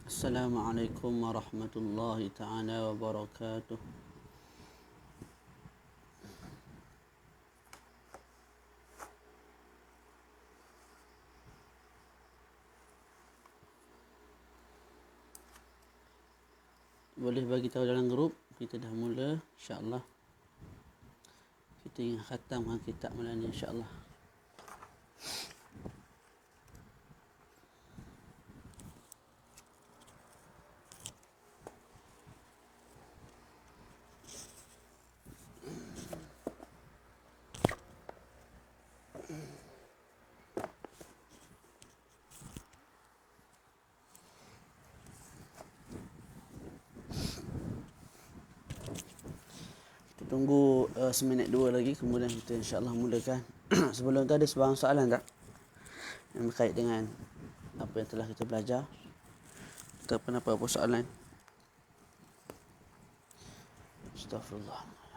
Assalamualaikum warahmatullahi ta'ala wabarakatuh. Boleh bagi tahu dalam grup, kita dah mula insya-Allah. Kita ingin khatamkan kitab malam ni insya-Allah. Tunggu seminit dua lagi, kemudian kita insya-Allah mulakan. Sebelum tu ada sebarang soalan tak yang berkait dengan apa yang telah kita belajar? Ataupun apa-apa soalan? Astaghfirullah.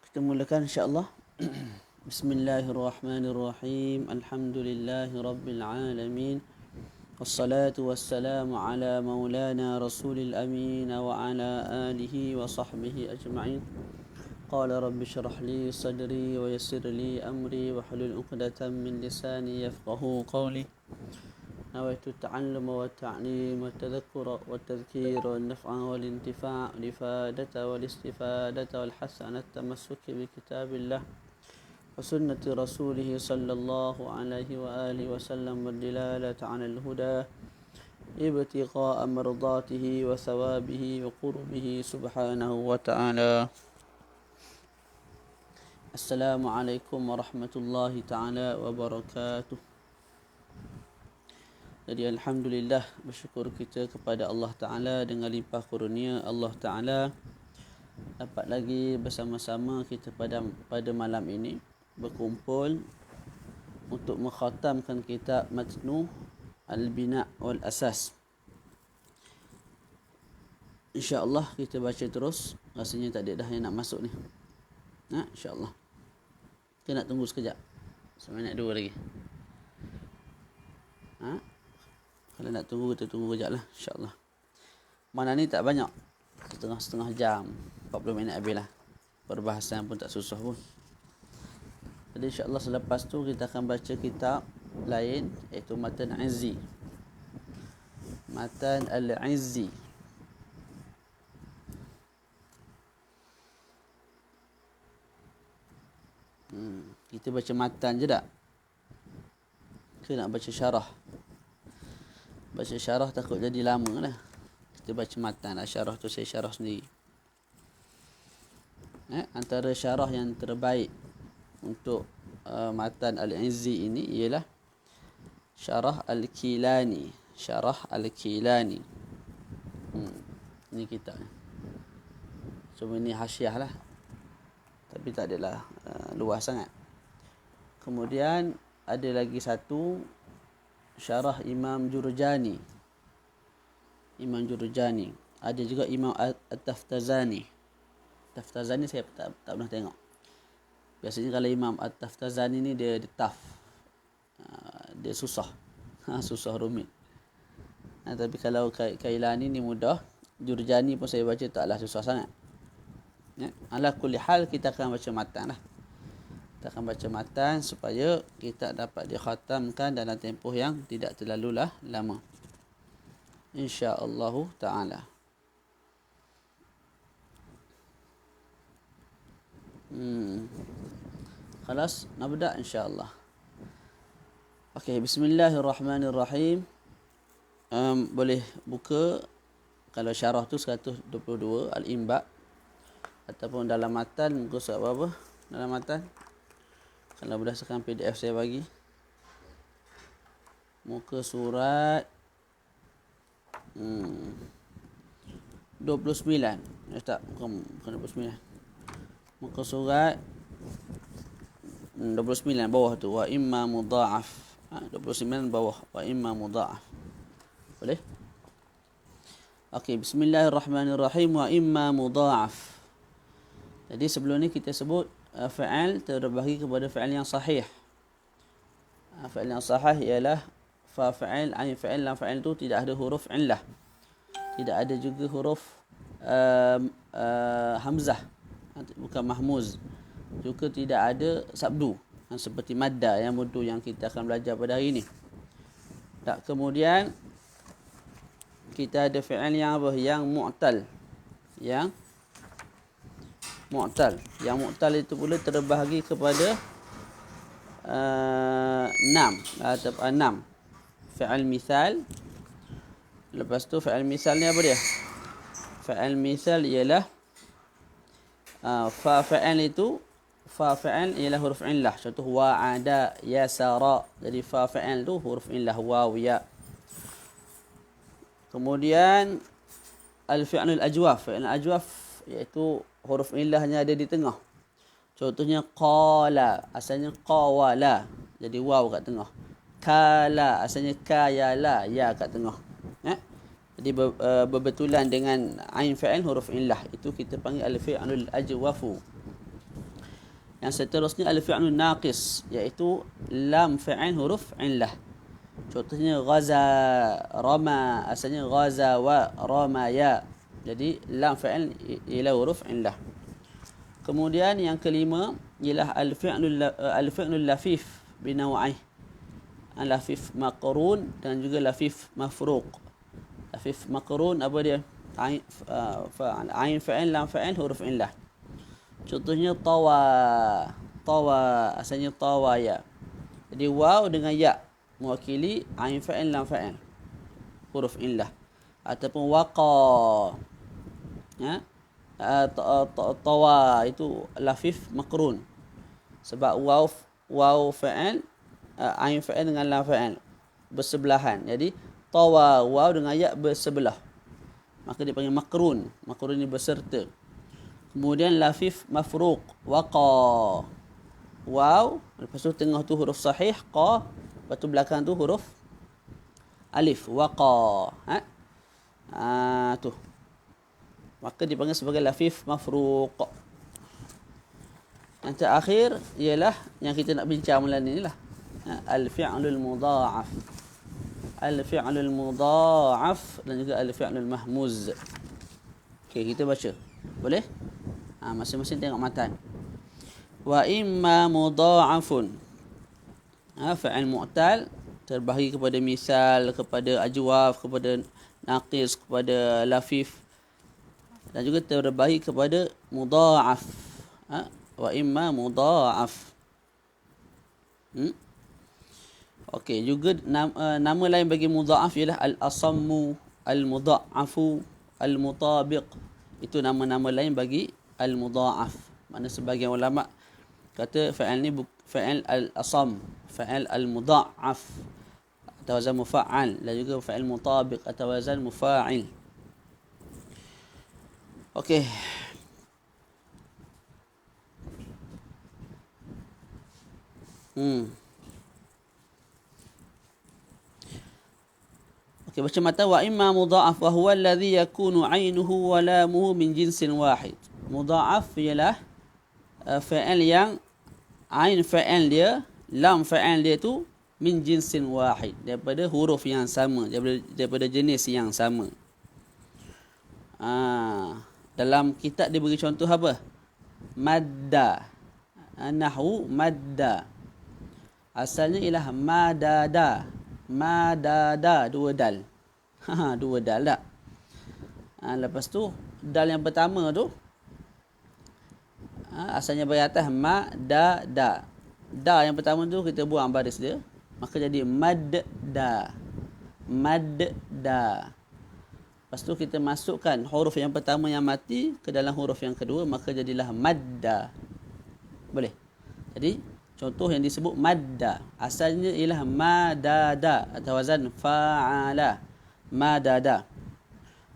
Kita mulakan insya-Allah. Bismillahirrahmanirrahim. Alhamdulillahi rabbil alamin. Wassalatu wassalamu ala maulana rasulil amin wa ala alihi wa sahbihi ajma'in. Qala rabbi shrah li sadri wa yassir li amri wa hlul 'uqdatam min lisani yafqahu qawli. نويت التعلم والتعليم والتذكر والتذكير والنفع والانتفاع والإفادة والاستفادة والحسن التمسك بكتاب الله وسنة رسوله صلى الله عليه وآله وسلم والدلالة على الهدى ابتغاء مرضاته وثوابه وقربه سبحانه وتعالى. السلام عليكم ورحمة الله تعالى وبركاته. Jadi alhamdulillah, bersyukur kita kepada Allah Ta'ala dengan limpah kurnia Allah Ta'ala dapat lagi bersama-sama kita pada malam ini berkumpul untuk mengkhatamkan kitab Matnu Al-Bina' wal Asas. InsyaAllah kita baca terus. Rasanya tak ada dah yang nak masuk ni. InsyaAllah. Kita nak tunggu sekejap. Seminit dua lagi. Kalau nak tunggu, kita tunggu kejap lah, insyaAllah. Mana ni tak banyak. Setengah jam. 40 minit habis lah. Perbahasan pun tak susah pun. Jadi insyaAllah selepas tu kita akan baca kitab lain, iaitu Matan Izzi. Matan Al-Izzi. Kita baca matan je tak? Ke nak baca syarah? Baca syarah takut jadi lama lah. Kita baca matan lah. Syarah tu saya syarah sendiri. Antara syarah yang terbaik untuk matan Al-Izzi ini ialah Syarah Al-Kilani. Syarah Al-Kilani. Ini kitab ni. Cuma ni hasyiah lah. Tapi tak adalah luas sangat. Kemudian ada lagi satu Syarah Imam Jurjani. Imam Jurjani. Ada juga Imam At-Taftazani. Taftazani saya tak pernah tengok. Biasanya kalau Imam At-Taftazani ni dia taf. Dia susah. Susah rumit. Tapi kalau Kailani ni mudah. Jurjani pun saya baca taklah susah sangat. Ala kulli hal kita akan baca matan lah. Kita akan baca matan supaya kita dapat dikhatamkan dalam tempoh yang tidak terlalulah lama. InsyaAllah ta'ala. Khalas, nabda insyaAllah. Okey, bismillahirrahmanirrahim. Boleh buka kalau syarah tu 122 Al-Imba' ataupun dalam matan muka surat berapa? Dalam matan kalau berdasarkan PDF saya bagi muka surat 29. Tak, bukan 29. Muka surat 29 bawah tu, wa imma mudha'af. 29 bawah, wa imma mudha'af. Boleh? Okey, bismillahirrahmanirrahim, wa imma mudha'af. Jadi sebelum ni kita sebut fa'al terbahagi kepada fa'al yang sahih. Fa'al yang sahih ialah fa fa'al, ain fa'al, lam fa'al tu tidak ada huruf illah. Tidak ada juga huruf hamzah, bukan mahmuz. Juga tidak ada sabdu seperti madda yang mudu yang kita akan belajar pada hari ini. Tak, kemudian kita ada fi'il yang apa? Yang mu'tal. Yang mu'tal itu pula terbahagi kepada 6 atau 6. Fi'il misal. Lepas tu fi'il misal ni apa dia? Fi'il misal ialah fa fa'il itu, fa fa'il ialah huruf illah. Contoh wa'ada, yasara. Jadi fa fa'il tu huruf illah, waw, ya. Kemudian al-fi'lul ajwaf. Fi'lul ajwaf iaitu huruf illahnya ada di tengah. Contohnya qala, asalnya qawala. Jadi waw kat tengah. Kala, asalnya kayala, ya kat tengah. Jadi berbetulan dengan ain fa'il huruf illah. Itu kita panggil al-fi'lul ajwafu. Yang seterusnya al-fi'lun naqis, iaitu lam fa'il huruf illah. Contohnya ghaza, rama, asalnya ghaza wa ramaya. Jadi lam fa'il ialah huruf illah. Kemudian yang kelima ialah al-fi'lul lafif binaw'ih. Lafif maqrun dan juga lafif mafruq. Lafif maqrun apa dia? Ain fa'il, lam fa'il huruf illah. Contohnya tawa, asalnya tawaya. Jadi waw dengan ya mewakili ain fa'il, lam fa'il huruf illah. Ataupun waqa, tawa itu lafif maqrun. Sebab waw fa'il, ain fa'il dengan lam fa'il bersebelahan. Jadi tawa waw dengan ya bersebelah, maka dipanggil maqrun. Maqrun ini berserta. Kemudian lafif mafruq, waqa, waw, lepas tu tengah tu huruf sahih qa, lepas tu belakang tu huruf alif, waqa. Tu maka dipanggil sebagai lafif mafruq. Yang terakhir ialah yang kita nak bincang malam ni lah, al-fi'lul mudha'af. Al-fi'lul mudha'af dan juga al-fi'lul mahmuz. Okey, kita baca. Boleh? Masing-masing tengok matan. Wa imma mudha'afun. Fa'il mu'tal terbahagi kepada misal, kepada ajwaf, kepada naqis, kepada lafif, dan juga terbahagi kepada mudha'af. Wa imma mudha'af. Okey, juga nama lain bagi mudha'af ialah al-asammu, al-mudha'afu, al-mutabiq. Itu nama-nama lain bagi al-mudha'af. Mana sebagian ulama kata fa'il ni fa'il al-asam, fa'il al-mudha'af atau wazan mufa'al, dan juga fa'il mutabiq atau wazan mufa'il. Okey. Okey, baca mata. Wa imma mudha'af wa huwa alladhi yakunu 'ainuhu wa lamuhu min jinsin wahid. Mudha'af ialah fa'il yang ain fa'il dia, lam fa'il dia tu min jinsin wahid, daripada huruf yang sama, daripada jenis yang sama. Dalam kitab dia beri contoh apa? Madda. Nahwu madda. Asalnya ialah madada. Madada, dua dal. Dua dal tak? Lepas tu dal yang pertama tu asalnya bagi atas madada. Da yang pertama tu kita buang baris dia, maka jadi madda. Madda. Lepas tu kita masukkan huruf yang pertama yang mati ke dalam huruf yang kedua, maka jadilah madda. Boleh? Jadi contoh yang disebut madda asalnya ialah madada atau wazan fa'ala, madada.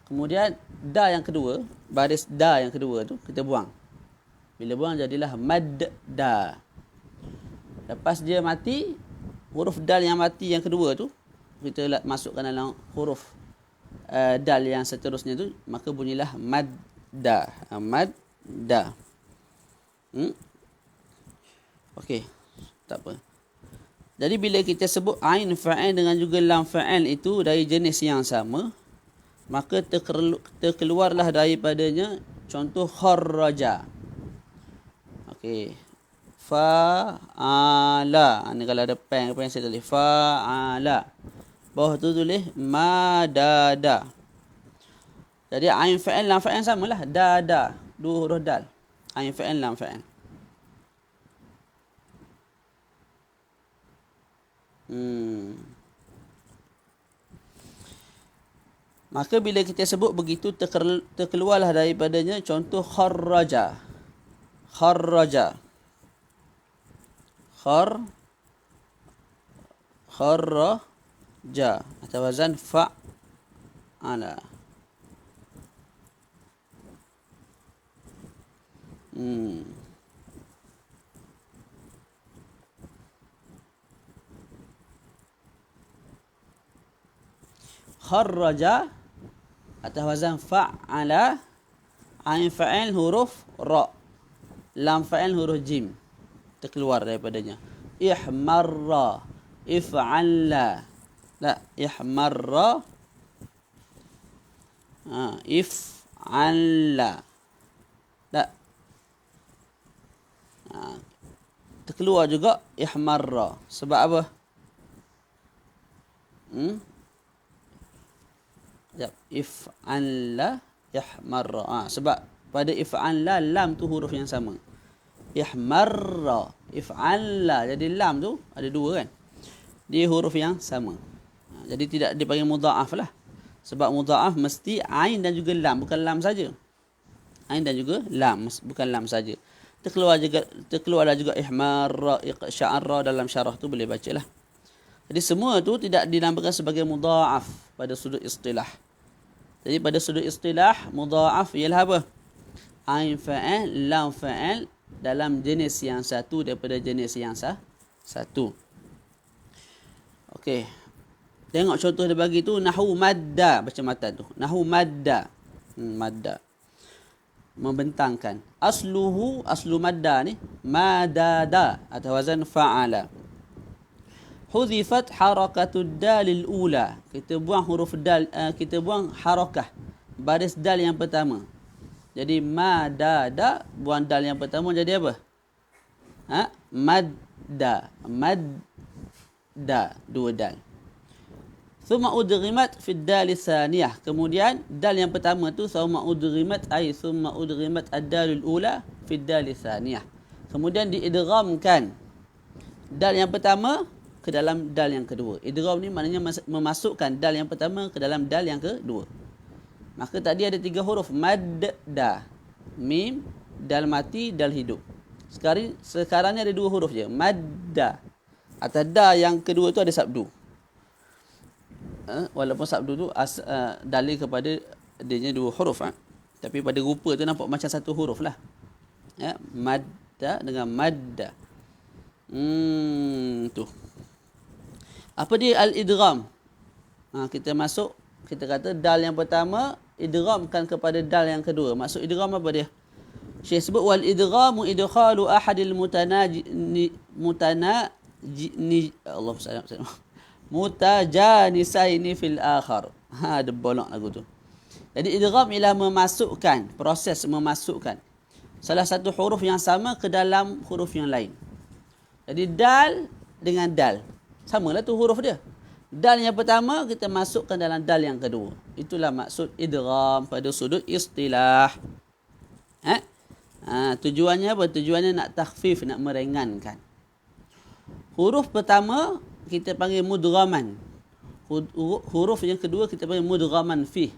Kemudian da yang kedua, baris da yang kedua tu kita buang. Bila buang jadilah madda. Lepas dia mati, huruf dal yang mati yang kedua tu kita masukkan dalam huruf dal yang seterusnya tu, maka bunyilah madda. Madda. Okey, tak apa. Jadi bila kita sebut ain fa'il dengan juga lam fa'il itu dari jenis yang sama, maka terkeluarlah daripadanya contoh kharraja. Okey. Fa'ala. Ini kalau ada pen saya tulis fa'ala. Bawah tu tulis madada. Jadi ain fa'il lam fa'il samalah, dada. Dua huruf dal. Ain fa'il lam fa'il. Maka bila kita sebut begitu terkeluarlah daripadanya contoh kharraja. Kharraja. Kharraja atau wazan fa'ala. Kharraja atau wazan fa'ala, ain fa'il huruf ra, lam fa'il huruf jim, terkeluar daripadanya. Ihmarra, if'alla. La, ihmarra. If'alla. La. Terkeluar juga ihmarra. Sebab apa? If'alla ihmarra. Sebab pada if'alla lam tu huruf yang sama. Ihmarra, if'alla. Jadi lam tu ada dua kan? Dia huruf yang sama. Jadi tidak dipanggil mudha'af lah. Sebab mudha'af mesti ain dan juga lam, bukan lam saja. Ain dan juga lam, bukan lam saja. Terkeluarlah juga ihmarra, sya'arra dalam syarah tu boleh bacalah. Jadi semua tu tidak dinamakan sebagai mudha'af pada sudut istilah. Jadi pada sudut istilah mudha'af ialah apa? Ain fa'il, lam fa'il dalam jenis yang satu daripada jenis yang satu. Okey. Tengok contoh dia bagi tu nahwu madda, baca matan tu. Nahwu madda. Madda. Membentangkan. Aslu madda ni madada atau wazan fa'ala. Hudhifat harakatud dalil ula. Kita buang huruf dal, kita buang harakah baris dal yang pertama. Jadi madada, buang dal yang pertama jadi apa? Madda. Madda, dua dal. Thumma udghimat fi dal tsaniyah. Kemudian dal yang pertama tu thumma udghimat ay thumma udghimat ad-dalul ula fi dal tsaniyah. Kemudian diidghamkan dal yang pertama ke dalam dal yang kedua. Idgham ni maknanya memasukkan dal yang pertama ke dalam dal yang kedua. Maka tadi ada 3 huruf madda. Mim, dal mati, dal hidup. Sekarang ni ada 2 huruf je. Madda. Atas da yang kedua tu ada sabdu. Walaupun sabdu tu dalil kepada adanya 2 huruf. Tapi pada rupa tu nampak macam 1 huruf lah. Madda dengan madda. Tu. Apa dia al-idgham? Kita masuk, kita kata dal yang pertama idghamkan kepada dal yang kedua. Maksud idgham apa dia? Syekh sebut wal idghamu idkhalu ahadil mutajanisaini fil akhar. Ada bolong lagu tu. Jadi idgham ialah memasukkan, proses memasukkan salah satu huruf yang sama ke dalam huruf yang lain. Jadi dal dengan dal, samalah tu huruf dia. Dal yang pertama kita masukkan dalam dal yang kedua. Itulah maksud idgham pada sudut istilah. Tujuannya apa? Tujuannya nak takhfif, nak meringankan. Huruf pertama kita panggil mudghaman. Huruf yang kedua kita panggil mudghaman fi.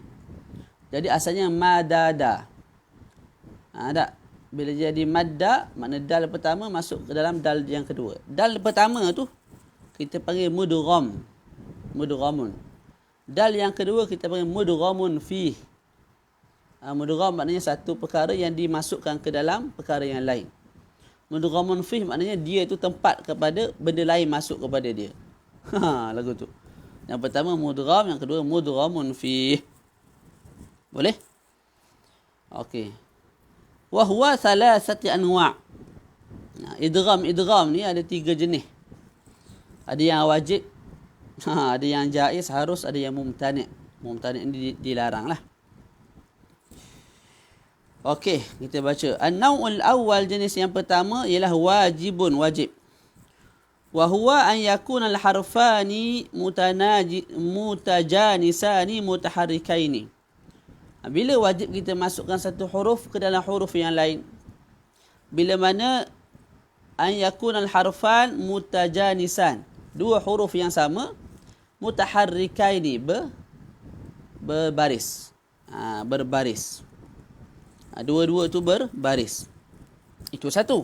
Jadi asalnya madada. Tak? Bila jadi madda, makna dal pertama masuk ke dalam dal yang kedua. Dal pertama tu kita panggil mudgham. Mudghamun. Dal yang kedua kita panggil mudghamun fi. Mudgham maknanya satu perkara yang dimasukkan ke dalam perkara yang lain. Mudghamun fih maknanya dia itu tempat kepada benda lain masuk kepada dia. Lagu tu. Yang pertama mudgham, yang kedua mudghamun fih. Boleh? Okey. Wa huwa thalathati anwa'. Idgham ni ada 3 jenis. Ada yang wajib, ada yang jaiz, harus, ada yang mumtani'. Mumtani' ni dilarang lah. Okey, kita baca. An-naw'ul awwal, jenis yang pertama ialah wajibun, wajib. Wa huwa an yakuna al-harfani mutajanisani mutaharrikaini. Bila wajib kita masukkan satu huruf ke dalam huruf yang lain? Bila mana an yakuna al-harfan mutajanisan, dua huruf yang sama, mutaharrikaini, berbaris. Berbaris. Dua-dua tu berbaris. Itu satu.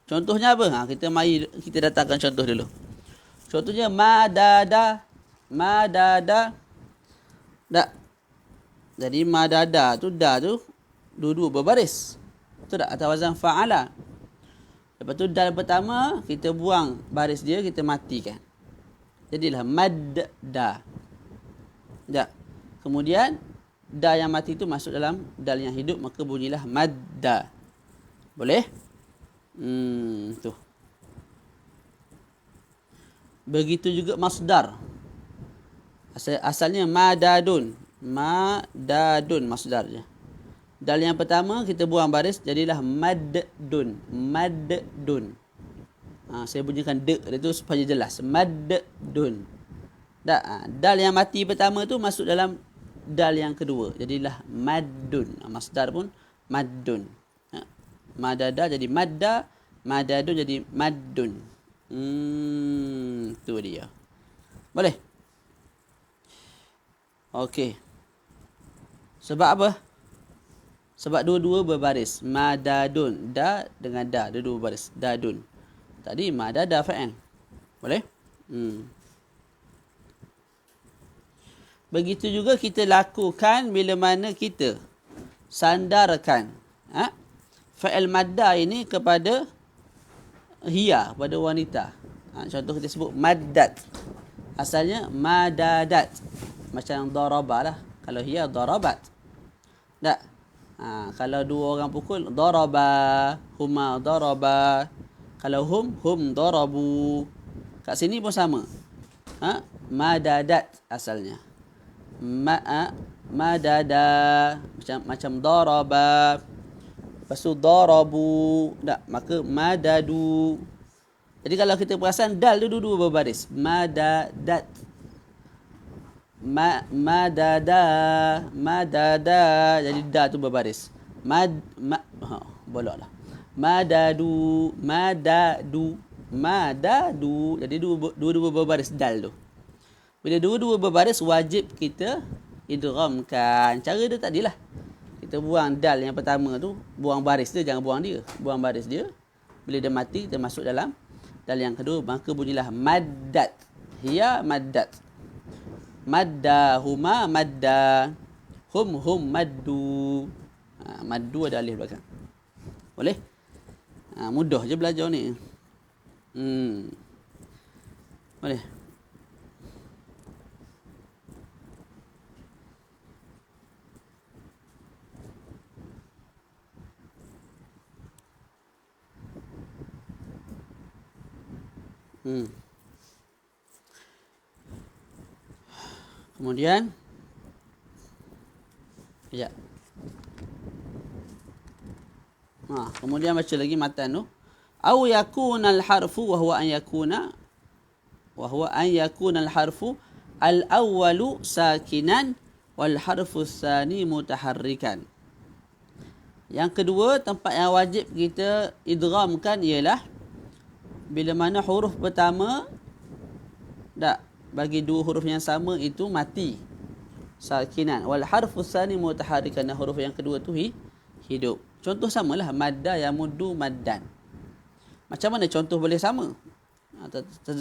Contohnya apa? Kita datangkan contoh dulu. Contohnya madada. Tak. Jadi madada tu, da tu dua-dua berbaris. Betul tak? Atau wazan fa'ala. Lepas tu dal pertama kita buang baris dia, kita matikan. Jadilah madda. Tak. Kemudian da yang mati itu masuk dalam dal yang hidup, maka bunyilah madda. Boleh? Tu. Begitu juga masdar. Asalnya madadun. Madadun masdarnya. Dal yang pertama kita buang baris, jadilah maddun. Maddun. Saya bunyikan de itu supaya jelas. Maddun. Dal yang mati pertama tu masuk dalam dal yang kedua, jadilah maddun. Masdar pun maddun. Madada jadi madda, madadun jadi maddun. Tu dia. Boleh? Okey. Sebab apa? Sebab dua-dua berbaris. Madadun, da dengan da, dua-dua berbaris. Dadun. Tadi madada fa'il. Boleh? Begitu juga kita lakukan bila mana kita sandarkan fa'il madda ini kepada hiya, kepada wanita. Contoh kita sebut maddat. Asalnya madadat. Macam daraba lah. Kalau hiya darabat. Tak. Kalau dua orang pukul, daraba, huma daraba. Kalau hum darabu. Kat sini pun sama. Madadat asalnya. Madada, macam daraba. Lepas tu darabu. Tak, maka madadu. Jadi kalau kita perasan dal tu dua-dua berbaris. Madadat. Madada. Jadi da tu berbaris. Boloklah. Madadu. Jadi dua-dua berbaris dal tu. Bila dua-dua berbaris, wajib kita idghamkan. Cara dia tadilah. Kita buang dal yang pertama tu, buang baris dia, jangan buang dia. Buang baris dia. Bila dia mati, kita masuk dalam dal yang kedua, maka bunyilah maddat. Hiya maddat. Madda huma madda. Hum maddu. Maddu ada alif belakang. Boleh? Mudah je belajar ni. Boleh? Kemudian kemudian baca lagi matan tu. Au yakuna al-harfu wa huwa an yakuna al-harfu al-awwalu sakinan wal harfu tsani mutaharrikan. Yang kedua, tempat yang wajib kita idghamkan ialah bila mana huruf pertama bagi dua huruf yang sama itu mati, sakinan, wal harfu tsani mutaharrikan, huruf yang kedua tu hidup. Contoh samalah madda yamuddu maddan. Macam mana contoh boleh sama?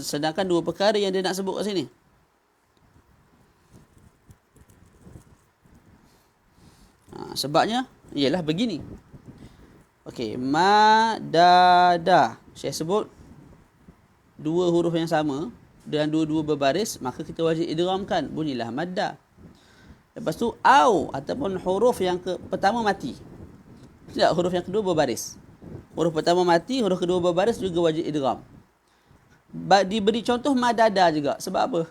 Sedangkan dua perkara yang dia nak sebut kat sini. Sebabnya ialah begini. Okey, madada. Saya sebut dua huruf yang sama dan dua-dua berbaris, maka kita wajib idghamkan, bunyilah madda. Lepas tu au ataupun huruf yang pertama mati. Tidak, huruf yang kedua berbaris. Huruf pertama mati, huruf kedua berbaris juga wajib idgham. Diberi contoh madada juga. Sebab apa?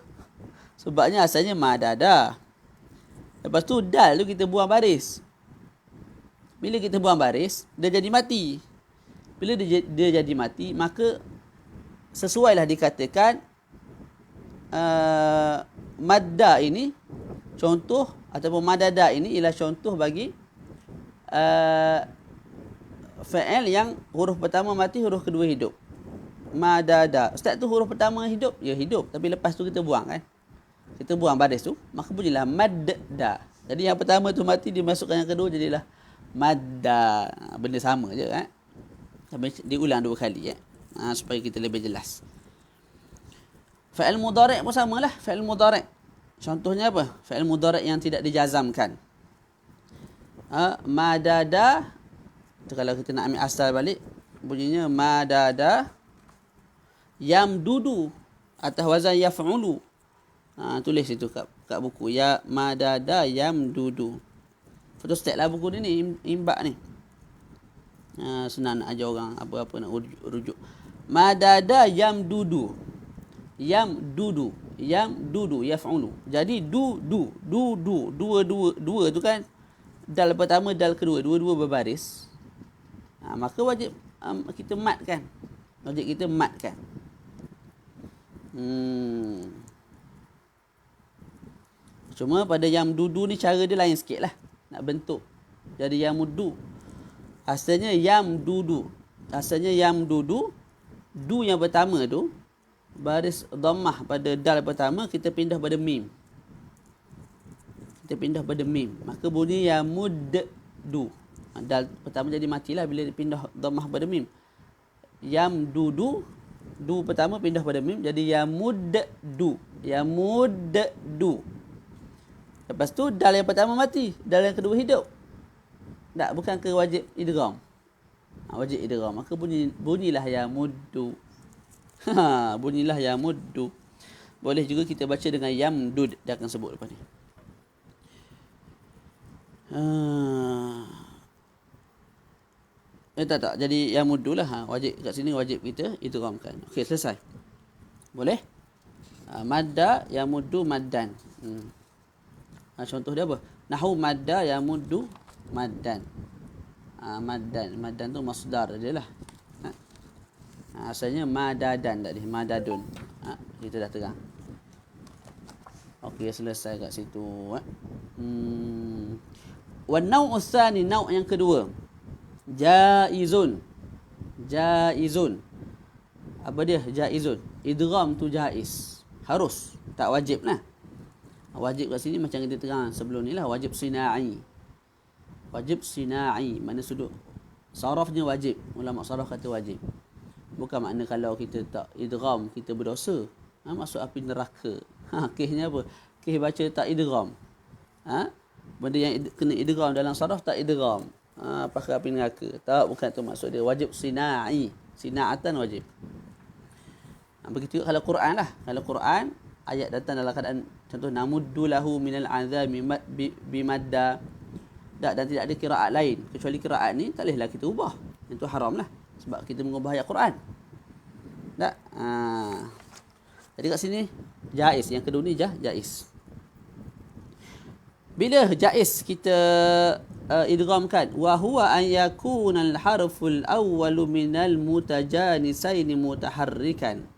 Sebabnya asalnya madada. Lepas tu dal tu kita buang baris. Bila kita buang baris, dia jadi mati. Bila dia jadi mati, maka sesuailah dikatakan madda ini contoh, ataupun madada ini ialah contoh bagi fi'il yang huruf pertama mati, huruf kedua hidup. Madada. Ustaz tu huruf pertama hidup? Ya, hidup. Tapi lepas tu kita buang kan? Kita buang baris tu, maka bunyilah madda. Jadi yang pertama tu mati, dimasukkan yang kedua, jadilah madda. Benda sama je kan? Tapi diulang dua kali supaya kita lebih jelas. Fi'il mudhari' pun samalah. Fi'il mudhari'. Contohnya apa? Fi'il mudhari' yang tidak dijazamkan. Madada. Kalau kita nak ambil asal balik, bunyinya madada yamdudu atas wazan yaf'ulu. Tulis itu kat buku. Ya madada yamdudu. Photostat lah buku ni, imbak ni. Senang nak ajar orang apa-apa nak rujuk. Madada yamdudu. Yamdudu. Yamdudu yaf'ulu. Jadi dua tu kan, dal pertama, dal kedua, dua-dua berbaris. Maka wajib kita matkan. Wajib kita matkan. Cuma pada yamdudu ni cara dia lain sikit lah. Nak bentuk. Jadi yamuddu. Asalnya yamdudu. Du yang pertama tu, baris dhammah pada dal pertama, kita pindah pada mim. Maka bunyi yamuddu. Dal pertama jadi matilah bila dipindah dhammah pada mim. Yamdudu. Du pertama pindah pada mim, jadi yamuddu. Lepas tu dal yang pertama mati, dal yang kedua hidup. Tak, bukan ke wajib idgham. Wajib idgham. Maka bunyilah yamuddu. Bunyilah yamuddu. Boleh juga kita baca dengan yamdud, dia akan sebut lepas ni. Tak. Jadi yamuddu lah. Wajib kat sini, wajib kita idghamkan. Okey, selesai. Boleh? Madda yamuddu maddan. Contoh dia apa? Nahu madda yamuddu maddan. Maddan tu masdar dia lah. Asalnya madadan tadi, madadun. Kita dah terang. Okey, selesai kat situ. Wan nau'u tsani, nau' yang kedua. Jaizun. Apa dia jaizun? Idgham tu jaiz. Harus, tak wajib lah. Wajib kat sini macam kita terang sebelum ni lah, wajib sina'i. Mana sudut sarafnya wajib. Ulama saraf kata wajib. Bukan makna kalau kita tak idgham kita berdosa. Masuk api neraka. Kisnya apa? Kis baca tak idgham. Benda yang kena idgham dalam saraf tak idgham. Pakai api neraka. Tak, bukan tu maksud dia. Wajib sina'i. Sina'atan wajib. Begitu juga kalau Quran lah. Kalau Quran, ayat datang dalam keadaan contoh namuddu lahu minal azabi bimadda. Dan tidak ada qiraat lain kecuali qiraat ni, tak bolehlah kita ubah. Itu haram lah. Sebab kita mengubah ayat Quran. Tak? Jadi kat sini jaiz. Yang kedua ni jaiz. Bila jaiz kita idghamkan, wa huwa an yakuna al-harful awwalu minal mutajanisaini mutaharrikan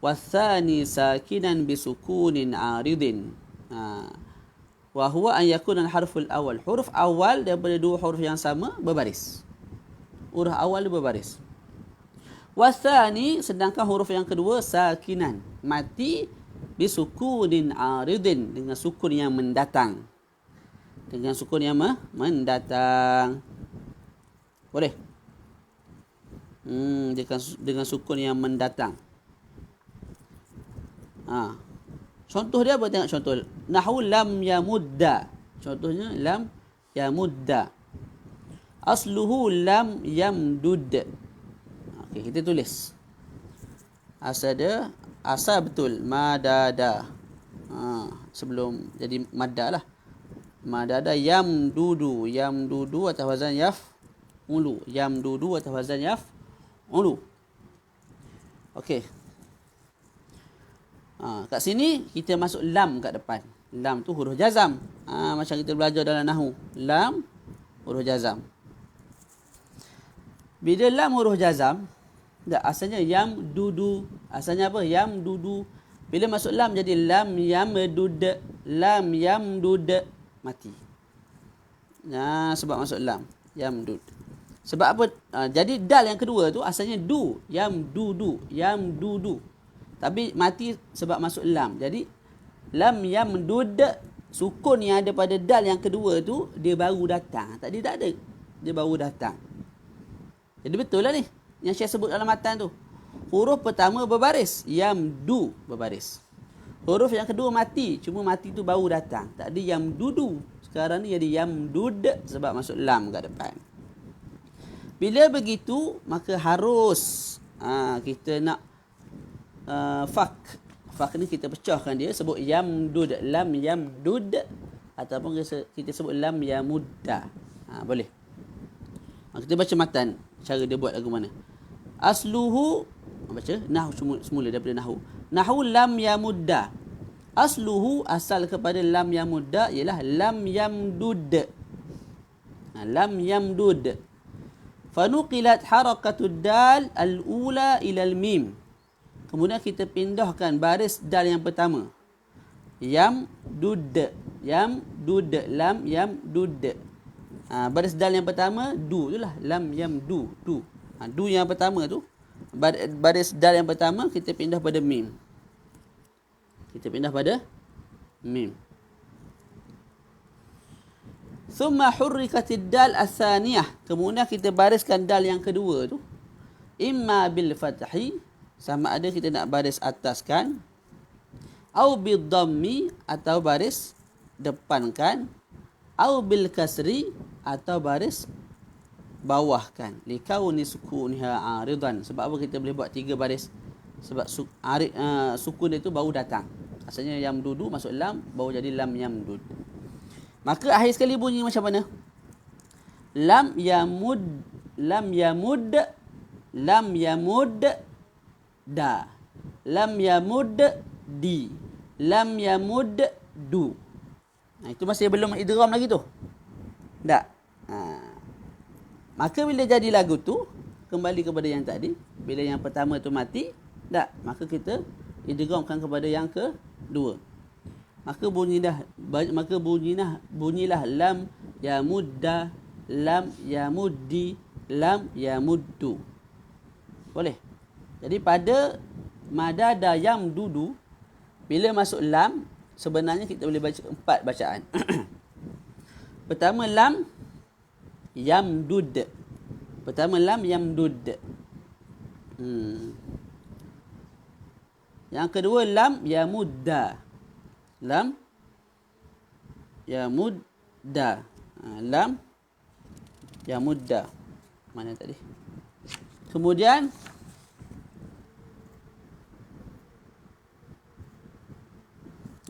wa tsani sakinan bisukunin aridin. Wa huwa an yakuna al-harful awwal. Huruf awal daripada dua huruf yang sama berbaris. Huruf awal dia berbaris. Wa tsani, sedangkan huruf yang kedua sakinan, mati bisukunin aridin, dengan sukun yang mendatang. Dengan sukun yang mendatang. Boleh? Dengan sukun yang mendatang. Contoh dia apa? Tengok contoh. Nahu lam yamudda. Contohnya lam yamudda. Asluhu lam yamdud. Okey, kita tulis. Asal betul madada. Sebelum jadi madda lah. Madada yamdudu. Yamdudu atas wazan yaf'ulu. Yamdudu atas wazan yaf'ulu. Okey. Kat sini kita masuk lam kat depan. Lam tu huruf jazam. Macam kita belajar dalam nahwu. Lam huruf jazam. Bila lam huruf jazam, asalnya yam dudu. Asalnya apa? Yam dudu. Bila masuk lam jadi lam yamdud. Lam yamdud. Mati. Sebab masuk lam. Yamdud. Sebab apa? Jadi dal yang kedua tu asalnya du. Yam dudu. Yam dudu. Tapi mati sebab masuk lam. Jadi lam yamdud, sukun yang ada pada dal yang kedua tu dia baru datang. Tadi tak ada. Dia baru datang. Jadi betul lah ni yang saya sebut dalam matan tu. Huruf pertama berbaris, yamdu berbaris. Huruf yang kedua mati, cuma mati tu baru datang. Tadi yamdudu, sekarang ni jadi yamdud sebab masuk lam kat depan. Bila begitu maka harus kita nak fak. Fak ni kita pecahkan dia, sebut yamdud, lam yamdud, ataupun kita sebut lam yamudda. Boleh. Kita baca matan, cara dia buat lagu mana. Asluhu, baca nahwu semula daripada nahwu. Nahwu lam yamudda. Asluhu, asal kepada lam yamudda ialah lam yamdud. Lam yamdud. Fanuqilat harakatud dal al-ula ila al-mim. Kemudian kita pindahkan baris dal yang pertama. Yamdud. Yamdud. Lam yamdud. Baris dal yang pertama, du tu lah. Lam yamdu. Du. Du yang pertama tu. Baris dal yang pertama kita pindah pada mim. Kita pindah pada mim. Thumma hurrikatid dal as-saniyah. Kemudian kita bariskan dal yang kedua tu. Imma bil fathi, sama ada kita nak baris ataskan, au bil dhammi, atau baris depankan, au bil kasri, atau baris bawahkan. Likauni sukuniha aridan. Sebab apa kita boleh buat 3 baris? Sebab sukun itu baru datang. Asalnya yamdudu masuk lam, baru jadi lam yamdud. Maka akhir sekali bunyi macam mana? Lam yamud, lam yamud, lam yamud da, lam yamud di, lam yamud du. Itu masih belum idgham lagi tu. Tak. Maka bila jadi lagu tu, kembali kepada yang tadi. Bila yang pertama tu mati, tak. Maka kita idghamkan kepada yang kedua. Maka bunyilah lam yamudda, lam yamuddi, lam yamuddu. Boleh? Jadi pada madada yamdudu, bila masuk lam, sebenarnya kita boleh baca 4 bacaan. Pertama lam yamdud. Pertama lam yamdud. Yang kedua lam yamudda. Lam yamudda. Lam yamudda. Mana tadi? Kemudian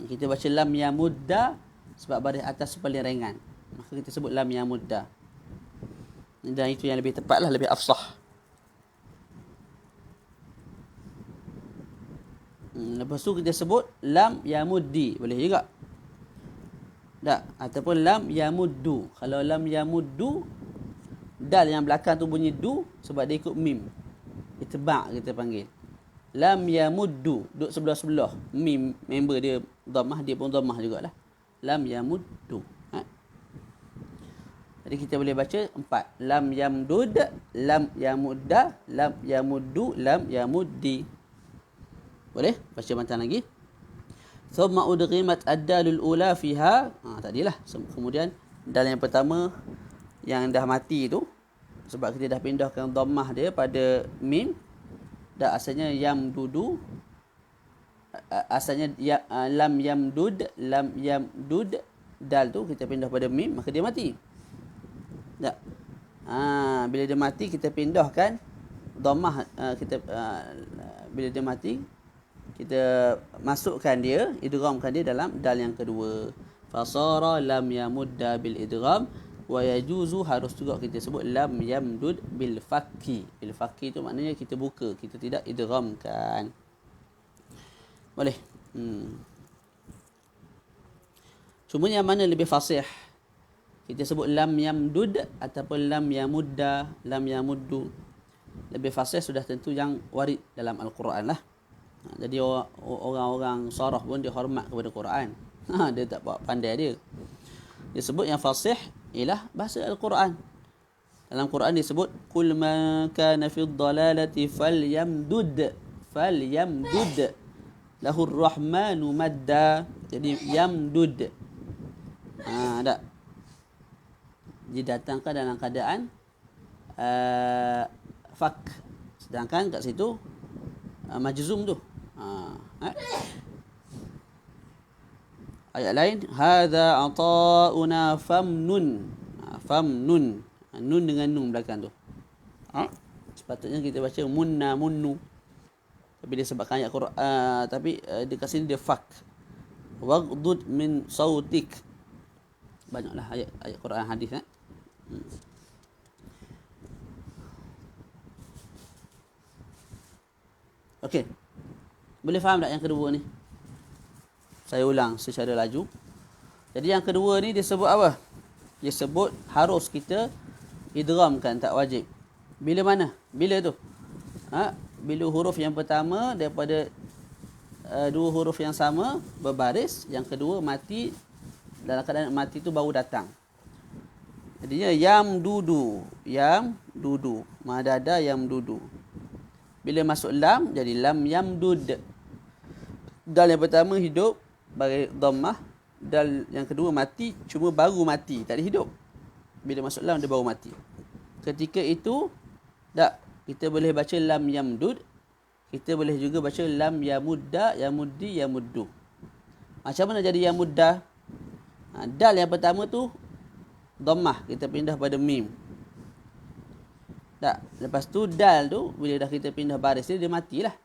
kita baca lam yamudda sebab baris atas paling ringan. Maka kita sebut lam yamudda. Dan itu yang lebih tepatlah, lebih afsah. Lepas tu kita sebut lam yamuddi. Boleh juga. Tak? Ataupun lam yamuddu. Kalau lam yamuddu, dal yang belakang tu bunyi du sebab dia ikut mim. Itba' kita panggil. Lam yamuddu. Duduk sebelah-sebelah. Mim member dia dhammah, dia pun dhammah jugalah. Lam yamuddu. Jadi kita boleh baca 4. Lam yamdud, lam yamudda, lam yamuddu, lam yamuddi. Boleh? Baca matan lagi. Thumma udghimat ad-dalul ula fiha. Tadilah. Kemudian dal yang pertama yang dah mati tu, sebab kita dah pindahkan dhammah dia pada mim. Dah asalnya yamdudu. Asalnya lam yamdud, lam yamdud. Dal tu kita pindah pada mim, maka dia mati. Tak. Bila dia mati kita pindahkan dhammah, bila dia mati kita masukkan dia, idghamkan dia dalam dal yang kedua. Fasara lam yamudda bil idgham wa yajuzu, harus juga kita sebut lam yamdud bil fakki. Bil fakki tu maknanya kita buka, kita tidak idghamkan. Boleh. Cuma yang mana lebih fasih? Kita sebut lam yamdud ataupun lam yamudda, lam yamuddu. Lebih fasih sudah tentu yang warid dalam Al-Quran lah. Jadi orang-orang sarah pun dia hormat kepada Quran. Dia tak buat pandai dia. Dia sebut yang fasih ialah bahasa Al-Quran. Dalam Quran disebut kul man kana fi dhalalati falyamdud lahur rahmanu madda. Jadi yamdud. Tak. Didatangkan dalam keadaan fak. Sedangkan kat situ majzum tu. Ayat lain hadza ata'una famnun. Famnun. Nun dengan nun belakang tu. Sepatutnya kita baca munna munnu. Tapi dia sebabkan ayat Quran, tapi dekat sini dia fak. Waghdud min sautik. Banyaklah ayat Quran hadis Okey. Boleh faham tak yang kedua ni? Saya ulang secara laju. Jadi yang kedua ni dia sebut apa? Dia sebut harus kita idghamkan, tak wajib. Bila mana? Bila tu? Bila huruf yang pertama daripada dua huruf yang sama berbaris, yang kedua mati, dalam keadaan mati tu baru datang. Jadinya yam dudu, madada yam dudu. Bila masuk lam jadi lam yamdud. Dal yang pertama hidup bagi dhammah, dal yang kedua mati, cuma baru mati, tak ada hidup. Bila masuk lam dia baru mati. Ketika itu kita boleh baca lam yamdud, kita boleh juga baca lam yamudda, yamuddi, yamuddu. Macam mana jadi yamudda? Dal yang pertama tu dhammah, kita pindah pada mim. Lepas tu dal tu bila dah kita pindah baris dia matilah.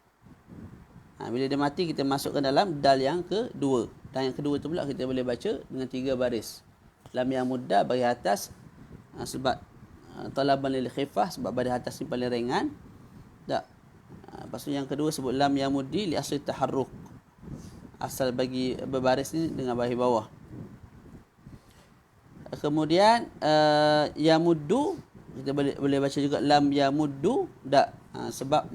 Bila dia mati kita masukkan dalam dal yang kedua. Dan yang kedua tu pula kita boleh baca dengan 3 baris. Lam yamudda bagi atas, sebab talaban lil khifah, sebab baris atas ni paling ringan. Lepas tu yang kedua sebut lam yamuddi li asli taharruk. Asal bagi berbaris ni dengan baris bawah. Kemudian yamuddu kita boleh baca juga lam yamuddu, sebab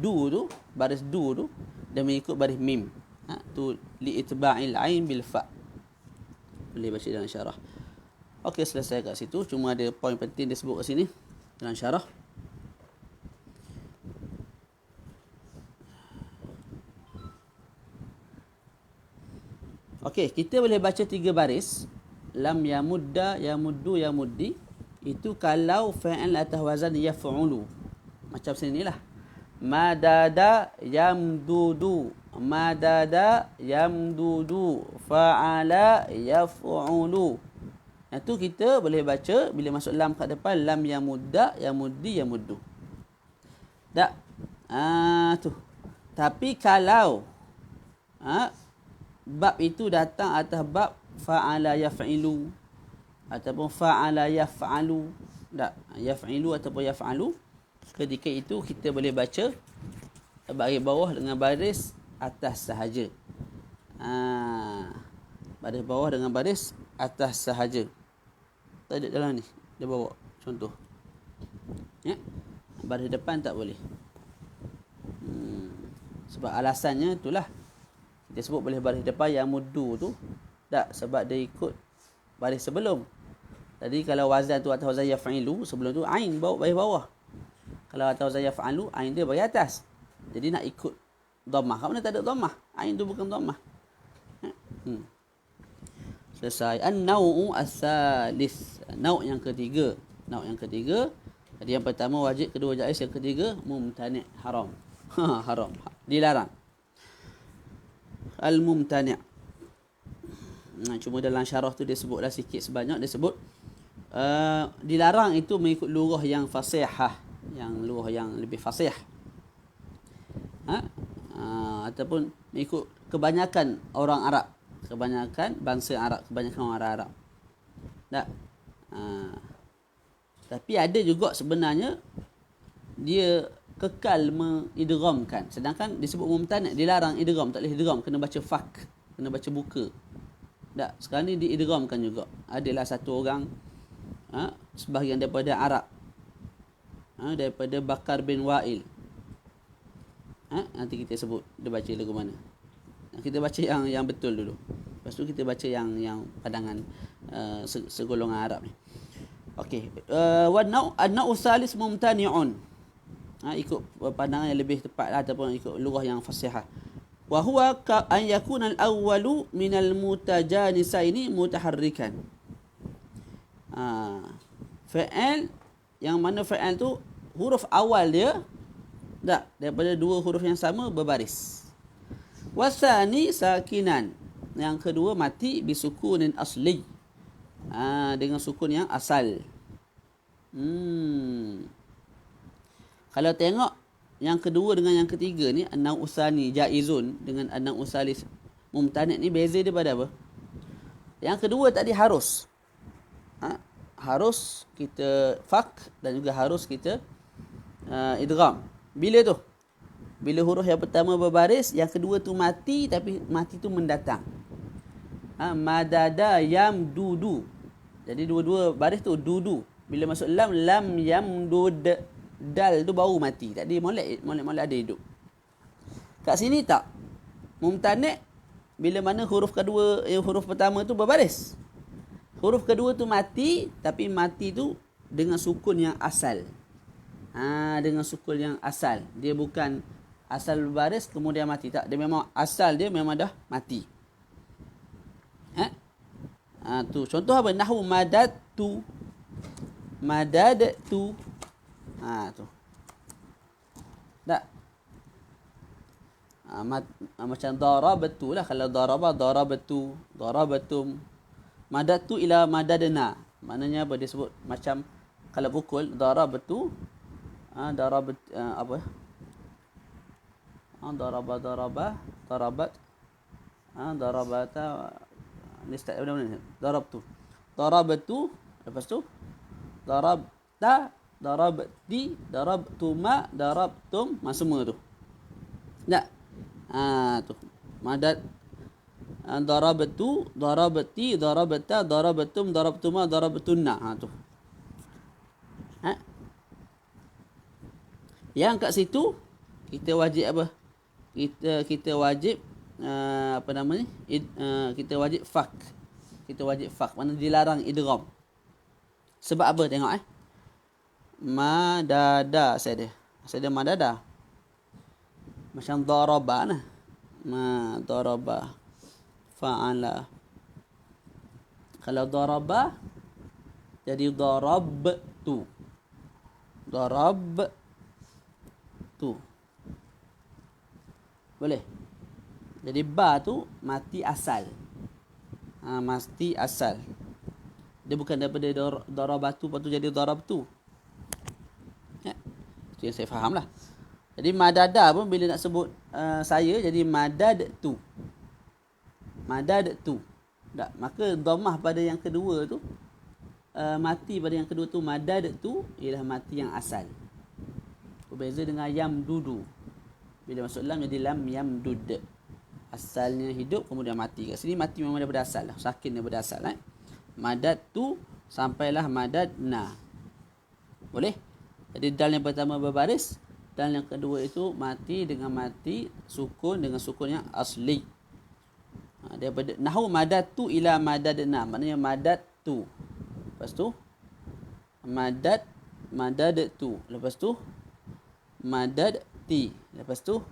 du tu, baris du tu dia mengikut baris mim. Tu li itba'il ain bil fa. Boleh baca dalam syarah. Okey, selesai kat situ. Cuma ada poin penting dia sebut kat sini dalam syarah. Okey, kita boleh baca 3 baris. Lam yamudda, yamuddu, yamuddi. Itu kalau fa'il atas wazan yaf'ulu. Macam sinilah. Madada yamdudu. Madada yamdudu. Fa'ala yaf'ulu. Itu kita boleh baca bila masuk lam kat depan. Lam yamudda, yamuddi, yamuddu. Tu. Tapi kalau bab itu datang atas bab fa'ala yaf'ilu ataupun fa'ala yaf'alu, yaf'ilu ataupun yaf'alu, ketika itu kita boleh baca baris bawah dengan baris atas sahaja. Baris bawah dengan baris atas sahaja. Tak ada dalam ni, dia bawa contoh. Baris depan tak boleh. Sebab alasannya itulah. Kita sebut boleh baris depan yang muddu tu. Sebab dia ikut baris sebelum. Jadi kalau wazan tu atas wazan yaf'ilu, sebelum tu ain baris bawah. Kalau atas wazan yaf'alu, ain dia baris atas. Jadi nak ikut dhammah. Kat mana tak ada dhammah? Ain tu bukan dhammah. Selesai. An-naw'u as-salis. Nau' yang ketiga. Jadi yang pertama wajib, kedua jaiz, yang ketiga mumtani', haram. Haram. Dilarang. Al-mumtani'. Cuma dalam syarah tu dia sebutlah sikit sebanyak. Dia sebut dilarang itu mengikut lurah yang fasihah, yang lurah yang lebih fasih. Ataupun mengikut kebanyakan orang Arab, kebanyakan bangsa Arab, kebanyakan orang Arab. Tak. Tapi ada juga sebenarnya dia kekal mengidghamkan, sedangkan disebut mumtani', dilarang idgham, tak boleh idgham, kena baca fak, kena baca buka. Tak, sekarang ni diidghamkan juga. Adalah satu orang sebahagian daripada Arab, daripada Bakar bin Wa'il. Nanti kita sebut dia baca lagu mana. Kita baca yang betul dulu. Lepas tu kita baca yang pandangan segolongan Arab ni. Okey. Wa an-na'u salis mumtani'un. Ikut pandangan yang lebih tepat lah, ataupun ikut lurah yang fasihah. Wa huwa an yakuna al-awwalu min al-mutajanisaini mutaharrikan. Fa'al, yang mana fa'al tu huruf awal dia tak daripada dua huruf yang sama berbaris. Wasani sakinan, yang kedua mati bisukunin asli, dengan sukun yang asal. Kalau tengok yang kedua dengan yang ketiga ni, an-nau' usani jaizun dengan an-nau' usalis mumtani' ni beza dia pada apa? Yang kedua tadi harus. Harus kita fak dan juga harus kita idgham. Bila tu? Bila huruf yang pertama berbaris, yang kedua tu mati, tapi mati tu mendatang. Madada yam dudu. Jadi dua-dua baris tu dudu. Bila masuk lam yam dud, dal tu baru mati. Tak dia molek ada hidup. Kat sini tak. Mumtani' bila mana huruf kedua, huruf pertama tu berbaris. Huruf kedua tu mati, tapi mati tu dengan sukun yang asal. Dengan sukun yang asal. Dia bukan asal berbaris kemudian mati. Tak, dia memang asal dia memang dah mati. Tu contoh apa? Nahwu madadtu. Madadtu. Tu. Tak. Macam darabtu lah. Kalau darabtu, darabatum. Madadtu ila madadna. Maknanya apa? Dia sebut macam kalau pukul darabtu, darabat apa? Darabat. Darabata ni start mana? Darabtu, lepas tu darabta, darabti, darabtuma, darabtum, semua tu. Tak. Tu. Madad darabtu, darabti, darabta, darabtum, darabtuma, darabtunna. Tu. Yang kat situ kita wajib apa? Kita wajib apa nama ni? Kita wajib fak. Kita wajib fak. Mana dilarang idgham. Sebab apa tengok Madada saya ada madada. Macam daraba nah. Daraba. Fa'ala. Kalau daraba jadi darabtu. Darabtu. Boleh. Jadi ba tu mati asal. Mati asal. Dia bukan daripada darabatu lepas tu jadi darabtu. Itu yang saya faham lah. Jadi madada pun bila nak sebut saya jadi madadtu. Madadtu. Tak, maka dhammah pada yang kedua tu mati pada yang kedua tu madadtu ialah mati yang asal. Berbeza dengan yamdudu. Bila masuk lam jadi lam yamdud. Asalnya hidup kemudian mati. Kat sini mati memang daripada asal lah. Sakin daripada asal Madadtu sampailah madadna. Boleh? Jadi dal yang pertama berbaris, dal yang kedua itu mati dengan mati sukun dengan sukun yang asli. Daripada nahwu madadtu ila madadna, maknanya madadtu. Lepas tu madadtu. Lepas tu madadti. Lepas tu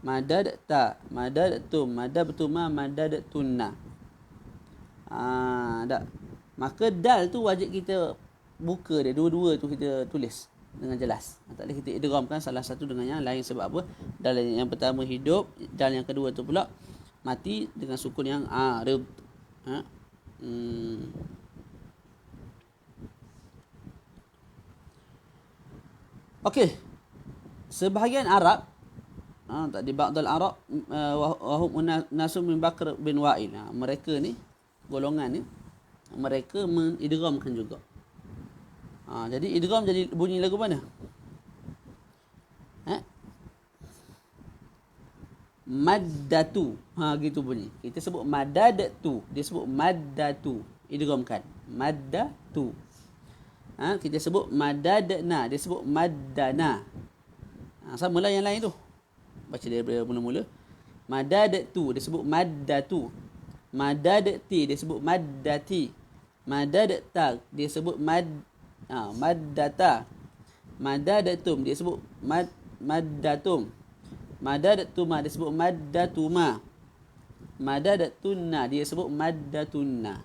madadta, madadtum, madabtuma, madadtunna. Tak. Maka dal tu wajib kita buka dia, dua-dua tu kita tulis dengan jelas. Tak boleh kita idghamkan salah satu dengan yang lain. Sebab apa? Dal yang pertama hidup, dal yang kedua tu pula mati dengan sukun yang arid. Okey. Sebahagian Arab, tadi ba'dal Arab wahum nasu min Bakr bin Wa'il. Mereka ni, golongan ni, mereka mengidghamkan juga. Jadi idgham jadi bunyi lagu mana? Maddatu. Gitu bunyi. Kita sebut madadatu. Dia sebut maddatu. Idghamkan. Maddatu. Kita sebut madadna. Dia sebut maddana. Samalah yang lain tu. Baca daripada mula-mula. Madadatu. Dia sebut maddatu. Madadti. Dia sebut maddati. Madadta. Dia sebut maddata. Madadatum. Dia sebut maddatum. Madadatuma. Dia sebut maddatuma. Madadatunna. Dia sebut maddatunna.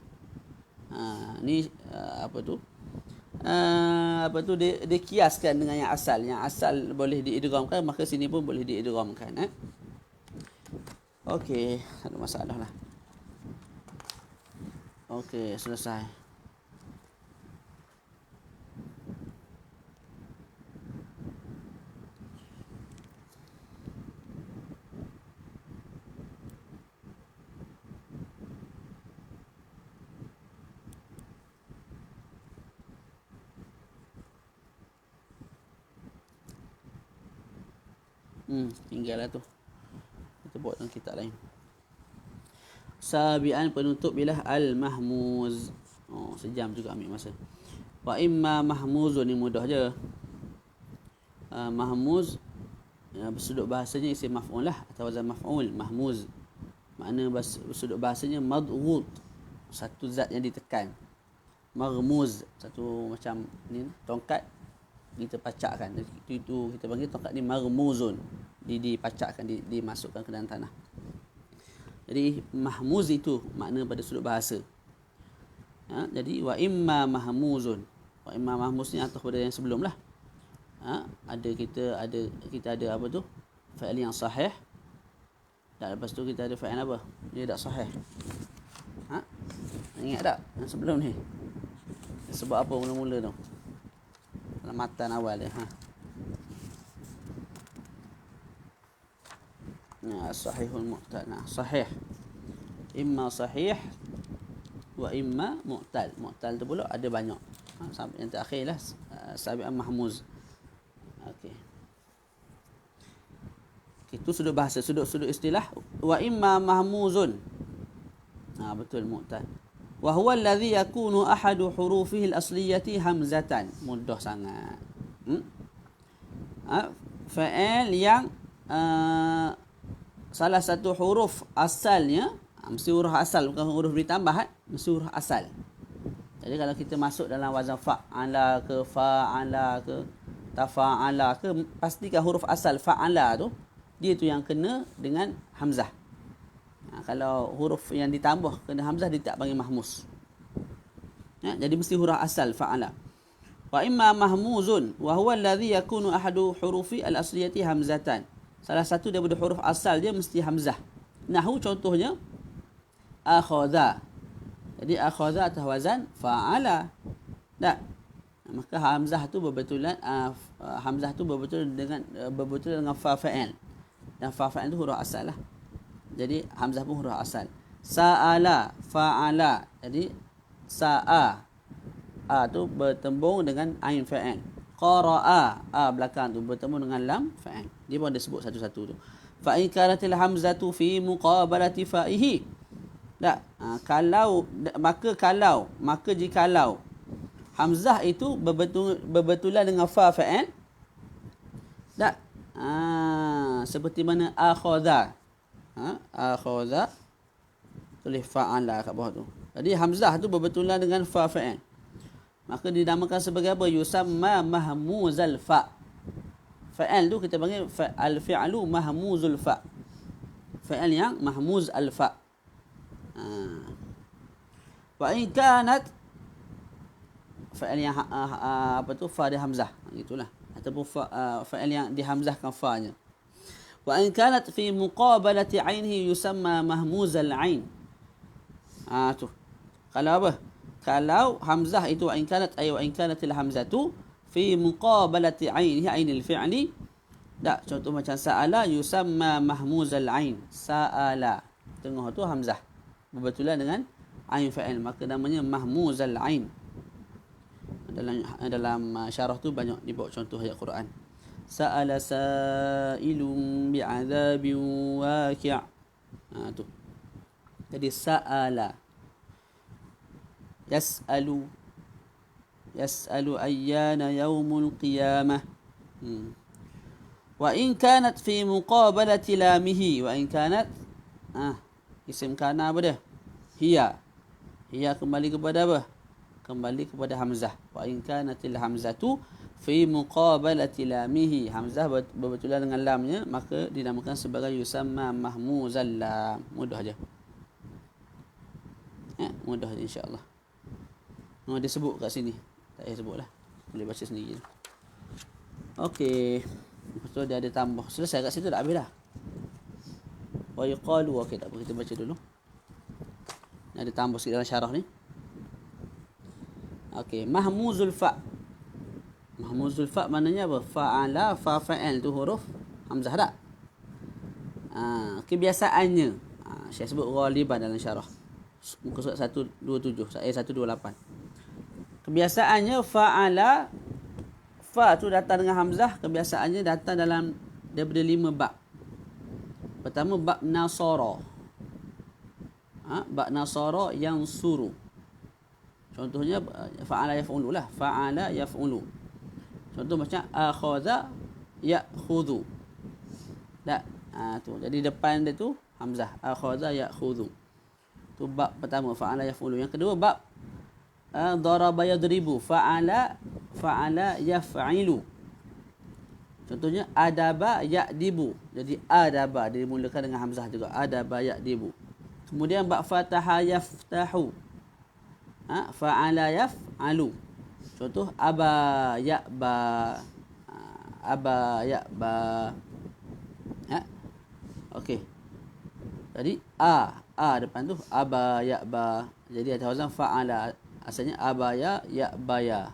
Ni apa tu? Dia kiaskan dengan yang asal. Yang asal boleh diidghamkan, maka sini pun boleh diidghamkan. Okey, tak ada masalah lah. Okey, selesai. Tinggallah tu. Kita buat dalam kitab lain. Sabian penutup bilah al-mahmuz. Sejam juga ambil masa. Wa imma mahmuzun, ni mudah je. Mahmuz bersudut bahasanya isim maf'ul lah, atau wazan maf'ul. Mahmuz makna bersudut bahasanya madghut, satu zat yang ditekan. Maghmuz, satu macam ni tongkat kita pacakkan. Itu kita panggil tongkat ni maghmuzun. Dipacakkan, dimasukkan ke dalam tanah. Jadi mahmuz itu makna pada sudut bahasa. Jadi wa imma mahmuzun. Wa imma mahmuz ni atau pada yang sebelum lah. Kita ada apa tu? Fa'il yang sahih. Dan lepas tu kita ada fa'il apa? Dia tak sahih. Ingat tak yang sebelum ni? Sebab apa mula-mula tu? Dalam matan awal dia. Sahihul mu'tal. Sahih. Imma sahih wa imma mu'tal. Mu'tal tu pula ada banyak. Sampai yang terakhir lah sabi'an mahmuz. Okey. Itu sudut bahasa, sudut istilah. Wa imma mahmuzun. Betul mu'tal. Wa huwa alladhi yakunu ahadu hurufihi al-asliyati hamzatan. Mudah sangat. Fa'il yang salah satu huruf asalnya, mesti huruf asal, bukan huruf ditambah, mesti huruf asal. Jadi kalau kita masuk dalam wazan fa'ala ke fa'ala ke tafa'ala ke, pastikan huruf asal fa'ala tu, dia tu yang kena dengan hamzah. Kalau huruf yang ditambah kena hamzah, dia tak panggil mahmuz. Jadi mesti huruf asal fa'ala. Wa imma mahmuzun wa huwa alladhi yakunu ahadu hurufi al-asliyati hamzatan. Salah satu daripada huruf asal dia mesti hamzah. Nahwu contohnya akhadha. Jadi akhadha atas wazan fa'ala. Tak. Maka hamzah tu berbetulan dengan fa fa'il. Dan fa fa'il tu huruf asal lah. Jadi hamzah pun huruf asal. Sa'ala fa'ala. Jadi sa'a tu bertembung dengan ain fa'il. Qara'a belakang tu bertemu dengan lam fa'il. Dia pun ada sebut satu-satu tu. Fa in kanatil hamzatu fi muqabalati fa'ihi. Tak. Maka jikalau hamzah itu berbetulan dengan fa fa'il. Tak. Seperti mana akhadha. Akhadha tulis fa'ala kat bawah tu. Jadi hamzah tu berbetulan dengan fa fa'il. Maka dinamakan sebagai apa? Yusamma mahmuzal fa. Fa'il tu kita panggil al-fi'lu mahmuzul fa. Fa'il yang mahmuz al-fa. Wa in kanat fa'il yang fa dia hamzah. Itulah. Ataupun fa'il yang dihamzahkan fa-nya. Wa in kanat fi muqabalati 'ainihi yusamma mahmuzal 'ain. Tu. Kalau apa? Kalau hamzah itu wa in kanatil hamzatu fi muqabalati ainihi ainil fi'li. Tak, contoh macam sa'ala yusamma mahmuzal ain. Sa'ala. Tengah tu hamzah. Berbetulan dengan ain fa'il, maka namanya mahmuzal ain. Dalam syarah tu banyak dibawa contoh ayat Quran. Sa'ala sa'ilun bi'adzabin waqi'. Tu. Jadi sa'ala. Yas'alu ayyana yaumul qiyamah. Wa in kanat fi muqabalati lamihi. Wa in kanat isim kana apa dia? Hiya kembali kepada apa? Kembali kepada hamzah. Wa in kanatil hamzatu fi muqabalati lamihi. Hamzah berbetulan dengan lamnya, maka dinamakan sebagai yusamma mahmuzal lam. Mudah aja. Mudah aja insya-Allah. Dia sebut kat sini. Tak payah sebutlah. Boleh baca sendiri. Okey. Lepas tu dia ada tambah. Selesai kat situ dah habis dah. Wa yuqalu. Okey, tak apa, kita baca dulu. Ada tambah sikit dalam syarah ni. Okey, mahmuzul fa. Mahmuzul fa maknanya apa? Fa'ala, fa fa'il tu huruf hamzah tak? Kebiasaannya. Saya sebut ghaliban dalam syarah. Muka surat 127, ayat 128. Kebiasaannya fa'ala, fa tu datang dengan hamzah, kebiasaannya datang daripada 5 bab. Pertama bab nasara. Bab nasara yang suruh. Contohnya fa'ala yaf'ulu lah. Fa'ala yaf'ulu. Contoh macam akhadha ya'khudhu. Tak? Tu. Jadi depan dia tu hamzah. Akhadha ya'khudhu. Tu bab pertama, fa'ala yaf'ulu. Yang kedua bab daraba yadribu. Fa'ala yaf'ilu. Contohnya adaba ya'dibu. Jadi adaba dimulakan dengan hamzah juga. Adaba ya'dibu. Kemudian bab fataha yaftahu. Fa'ala yaf'alu. Contoh aba ya'ba. Aba ya'ba. Okey. Jadi depan tu aba ya'ba. Jadi ada wazan fa'ala. Asalnya abaya ya'baya.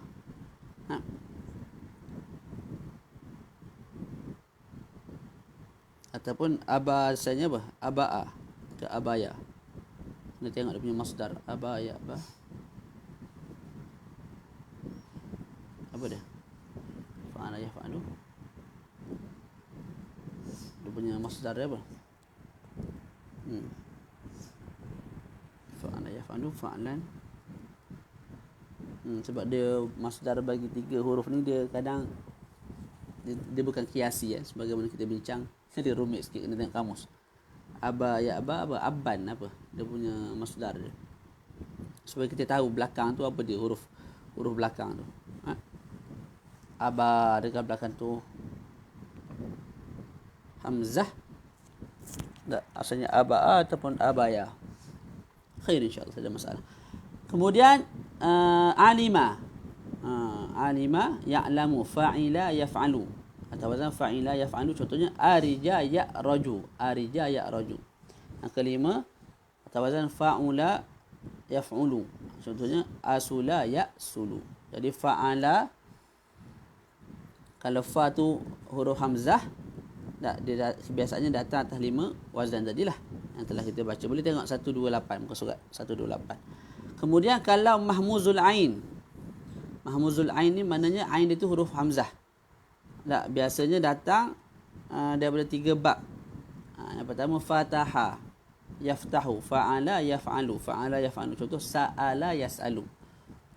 Ataupun aba asalnya apa? Aba'a ke abaya. Kita tengok dia punya masdar. Aba ya'ba. Apa dia? Fa'ala yaf'alu. Dia punya masdar dia apa? Fa'ala yaf'alu fa'lan. Sebab dia masdar bagi 3 huruf ni, dia kadang dia bukan kiasi sebagaimana kita bincang. Dia rumit sikit, kena tengok kamus. Aba ya'ba apa? Abban apa? Dia punya masdar dia. Supaya kita tahu belakang tu apa dia, huruf belakang tu. Aba dekat belakang tu hamzah. Tak, asalnya aba'a ataupun abaya. Khair insya-Allah, tak ada masalah. Kemudian alima. Alima ya'lamu, fa'ila yaf'alu. Atau wazan fa'ila yaf'alu. Contohnya arija ya'raju. Arija ya'raju. Yang kelima atau wazan fa'ula yaf'ulu. Contohnya asula ya'sulu. Jadi fa'ala, kalau fa tu huruf hamzah, dia biasanya datang atas 5 wazan tadilah yang telah kita baca. Boleh tengok 128, muka surat 128. Kemudian kalau mahmuzul ain. Mahmuzul ain ni maknanya ain itu huruf hamzah. Tak, biasanya datang daripada 3 bab. Yang pertama fataha yaftahu, fa'ala yaf'alu. Fa'ala yaf'alu. Contoh sa'ala yas'alu.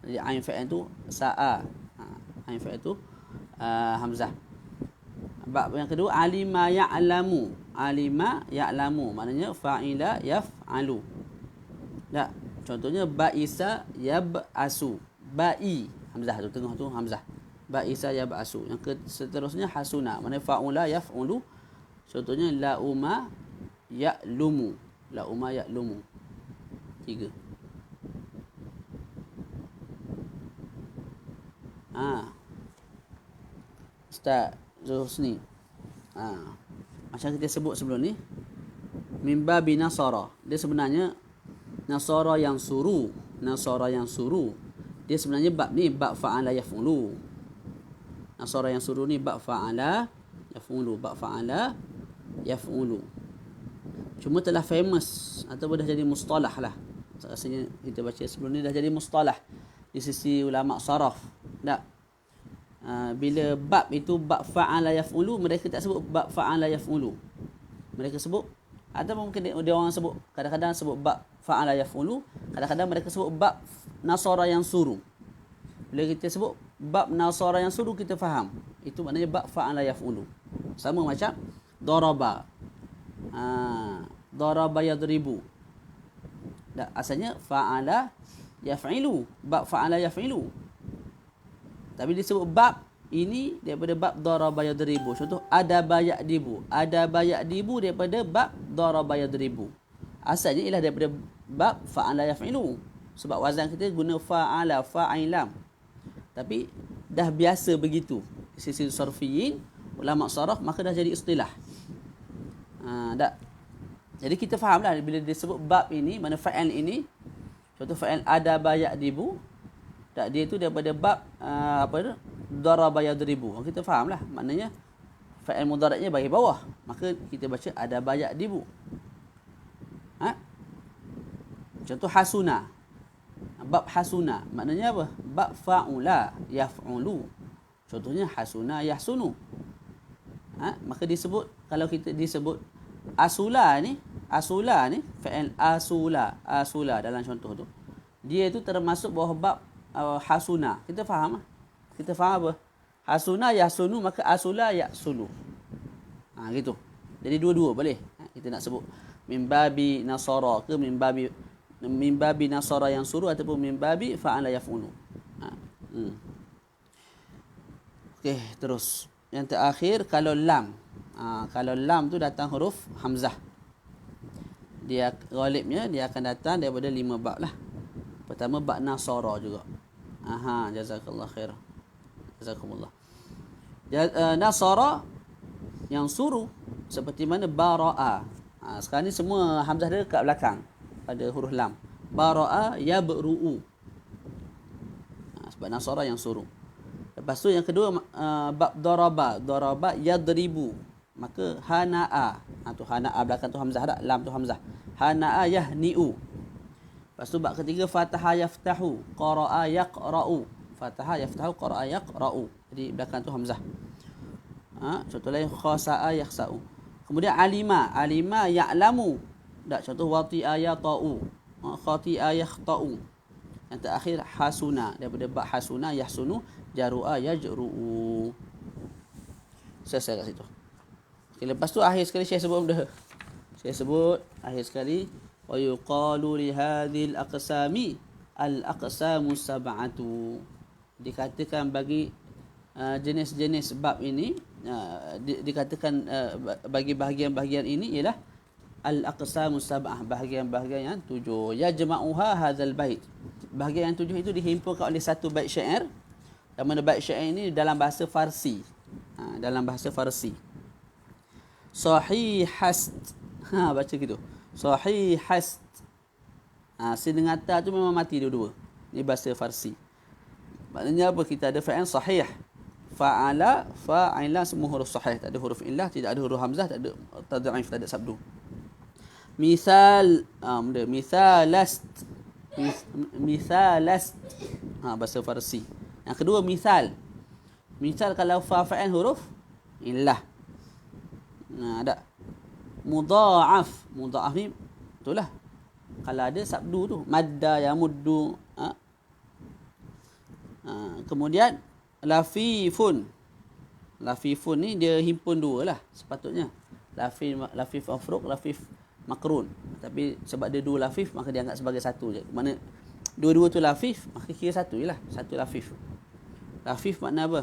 Jadi ain fa'il tu sa'a. Ain fa'il tu hamzah. Bab yang kedua alima ya'lamu. Alima ya'lamu maknanya fa'ila yaf'alu. Tak, contohnya ba'isa yab'asu. Ba'i hamzah tu, tengah tu hamzah. Ba'isa yab'asu. Yang seterusnya hasuna maknanya fa'ula yaf'ulu. Contohnya la'uma ya'lumu. La'uma ya'lumu. 3. Ustaz Husni. Macam kita sebut sebelum ni, mimba binasara. Dia sebenarnya nasara yang suruh. Nasara yang suruh. Dia sebenarnya bab ni bab fa'ala yaf'ulu. Nasara yang suruh ni bab fa'ala yaf'ulu, bab fa'ala yaf'ulu. Cuma telah famous ataupun dah jadi mustalah lah. Rasanya kita baca sebelum ni dah jadi mustalah di sisi ulama saraf. Tak. Bila bab itu bab fa'ala yaf'ulu, mereka tak sebut bab fa'ala yaf'ulu. Mereka sebut, ataupun mungkin dia orang sebut, kadang-kadang sebut bab fa'ala yaf'ulu, kadang-kadang mereka sebut bab nasara yang suruh. Bila kita sebut bab nasara yang suruh, kita faham itu maknanya bab fa'ala yaf'ulu. Sama macam daraba. Daraba yadribu. Tak, asalnya fa'ala yaf'ilu, bab fa'ala yaf'ilu. Tapi disebut bab ini daripada bab daraba yadribu. Contoh adaba ya'dibu. Adaba ya'dibu daripada bab daraba yadribu. Asalnya ialah daripada bab fa'ala yaf'ilu. Sebab wazan kita guna fa'ala, fa'ilam. Tapi dah biasa begitu. Sisi sarfiyin, ulama saraf, maka dah jadi istilah. Tak. Jadi kita fahamlah bila disebut bab ini, mana fa'il ini. Contoh fa'il adaba ya'dibu. Tak, dia tu daripada bab apa tu? Daraba yadribu. Kita fahamlah. Maknanya fa'il mudhari'nya bagi bawah. Maka kita baca adaba ya'dibu. Contoh hasuna. Bab hasuna. Maknanya apa? Bab fa'ula yaf'ulu. Contohnya hasuna yahsunu. Maka disebut, kalau kita disebut asula ni fa'il asula dalam contoh tu, dia tu termasuk bawah bab hasuna. Kita faham? Kita faham apa? Hasuna yahsunu, maka asula yahsulu. Gitu. Jadi dua-dua boleh. Kita nak sebut mimbabi nasara ke mimbabi nasara yang suruh, ataupun mimbabi fa'ala yaf'ulu. Okey, terus. Yang terakhir, kalau lam. Kalau lam tu datang huruf hamzah, dia ghalibnya dia akan datang daripada 5 bab lah. Pertama bab nasara juga. Jazakallah khair. Jazakumullah. Nasara yang suruh, seperti mana bara'a. Sekarang ni semua hamzah dia kat belakang pada huruf lam. Bara'a yabru'u. Sebab nasara yang suruh. Lepas tu yang kedua bab daraba. Daraba yadribu. Maka hana'a. Tu hana'a belakang tu hamzah tak? Lam tu hamzah. Hana'a yahni'u. Lepas tu bab ketiga fataha yaftahu, qara'a yaqra'u. Fataha yaftahu, qara'a yaqra'u. Jadi belakang tu hamzah. Contoh lain khasa'a yakhsa'u. Kemudian alima ya'lamu. Tak, contoh wati'a yata'u, khati'a yakhta'u. Yang terakhir hasuna, daripada bab hasuna yahsunu, jaru'a yajru'u. Selesai kat situ. Okay, lepas tu akhir sekali saya sebut benda. Saya sebut akhir sekali wa yuqalu li hadhil aqsami al aqsamu sab'atu. Dikatakan bagi jenis-jenis bab ini, dikatakan bagi bahagian-bahagian ini ialah al aqsamu sab'ah, bahagian-bahagian yang 7. Yajma'uha hadzal bait. Bahagian yang 7 itu dihimpunkan oleh satu bait syair. Yang mana bait syair ini dalam bahasa Farsi. Dalam bahasa Farsi. Sahihast. Baca gitu. Sahihast. Sin dengan ta tu memang mati dua-dua. Ini bahasa Farsi. Maknanya apa? Kita ada fa'il sahih. Fa'ala, fa'ila, semua huruf sahih. Tak ada huruf illah, tidak ada huruf hamzah, tak ada tad'if, tak ada sabdu. Misal, misalast. Misalast. Bahasa Farsi. Yang kedua misal. Misal kalau fa'il huruf illah. Ada mudha'af. Mudha'af ni itulah kalau ada sabdu tu, madda yamuddu. Kemudian lafifun. Lafifun ni dia himpun dua lah sepatutnya. Lafif mafruq, lafif makrun. Tapi sebab dia dua lafif, maka dia anggap sebagai satu je. Mana dua-dua tu lafif, maka kira satu je lah. Satu lafif. Lafif makna apa?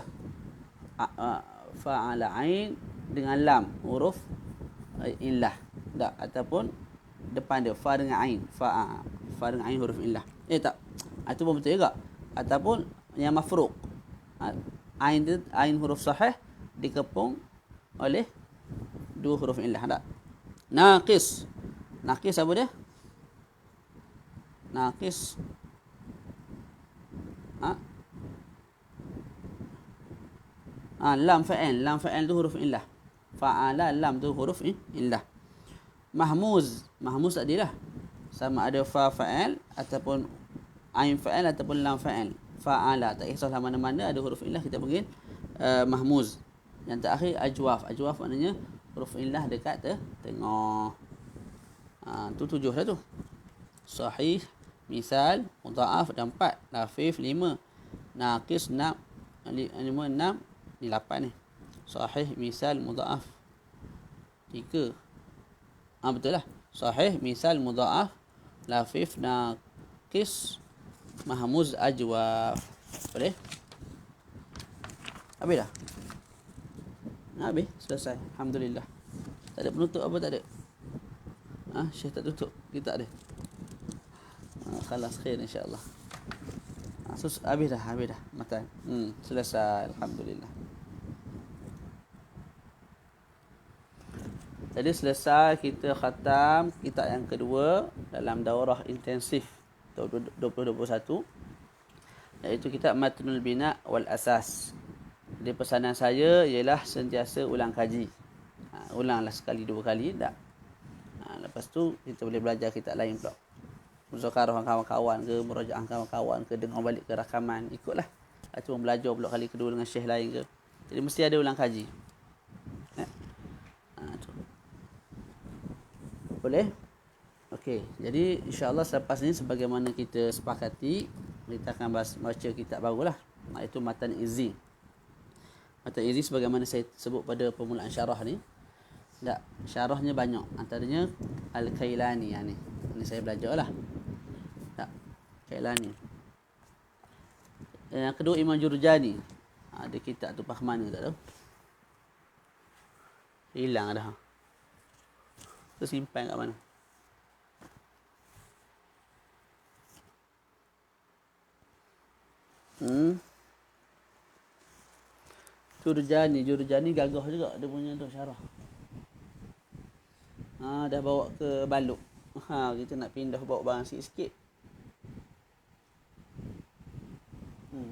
Fa'ala ain dengan lam, huruf illah. Tak, ataupun depan dia fa dengan ain. Fa dengan ain huruf illah. Tak. Itu pun betul juga. Ataupun yang mafruq. Ain huruf sahih dikepung oleh dua huruf illah. Tak. Naqis. Naqis apa dia? Naqis. Lam fa'il. Lam fa'il tu huruf illah. Fa'ala, lam tu huruf illah. Mahmuz. Mahmuz tadi lah. Sama ada fa fa'il ataupun ain fa'il ataupun lam fa'il. Fa'ala. Tak kisahlah mana-mana ada huruf illah kita panggil mahmuz. Yang terakhir ajwaf. Ajwaf maknanya huruf illah dekat tengah. Tu 7 dah tu. Sahih, misal, mudha'af dan 4. Lafif 5. Naqis 6. 5, 6. Ni 8 ni. Sahih, misal, mudha'af 3. Betul lah. Sahih, misal, mudha'af, lafif, naqis, mahmuz, ajwaf. Boleh? Habis dah? Habis? Selesai. Alhamdulillah. Tak ada penutup apa tak ada? Syekh tak tutup. Kita ada. Khalas khair insya-Allah. Habis dah matan. Selesai. Alhamdulillah. Jadi selesai kita khatam kitab yang kedua dalam daurah intensif tahun 2021, iaitu kitab Matnul Bina wal Asas. Jadi pesanan saya ialah sentiasa ulang kaji. Ulanglah sekali dua kali tak. Lepas tu kita boleh belajar kitab lain pula. Muzakarah kawan-kawan ke, murajaah kawan-kawan ke, dengar balik ke rakaman, ikutlah. Cuma belajar pula kali kedua dengan syekh lain ke. Jadi mesti ada ulang kaji. Boleh? Okey. Jadi insya-Allah selepas ini sebagaimana kita sepakati, kita akan baca kitab barulah, iaitu Matan Izzi. Matan Izzi sebagaimana saya sebut pada permulaan syarah ni. Tak, syarahnya banyak. Antaranya Al-Kailani ni. Ini saya belajarlah. Tak, Kailani. Yang kedua Imam Jurjani. Ada kitab tu mana tak tahu. Hilang dah. Tu simpan kat mana? Jurjani gagah juga dia punya tu syarah. Dah bawa ke Baluk. Kita nak pindah bawa barang sikit-sikit.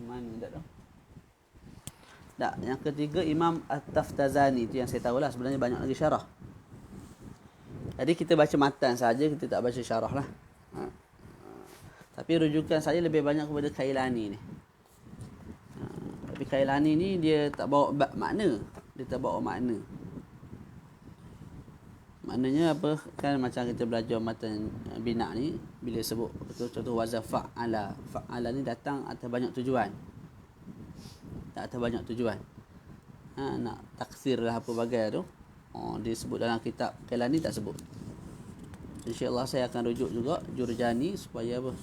Mana tak tahu. Tak, yang ketiga Imam At-Taftazani, itu yang saya tahulah, sebenarnya banyak lagi syarah. Jadi kita baca matan saja, kita tak baca syarah lah. Tapi rujukan saya lebih banyak kepada Kailani ni. Tapi Kailani ni dia tak bawa makna. Dia tak bawa makna. Maknanya apa? Kan macam kita belajar matan bina ni, bila sebut contoh wazan fa'ala. Fa'ala ni datang atas banyak tujuan. Tak atas banyak tujuan. Nak taksir lah apa bagai tu. Dia sebut dalam kitab Kailani tak sebut. InsyaAllah saya akan rujuk juga Jurjani supaya apa?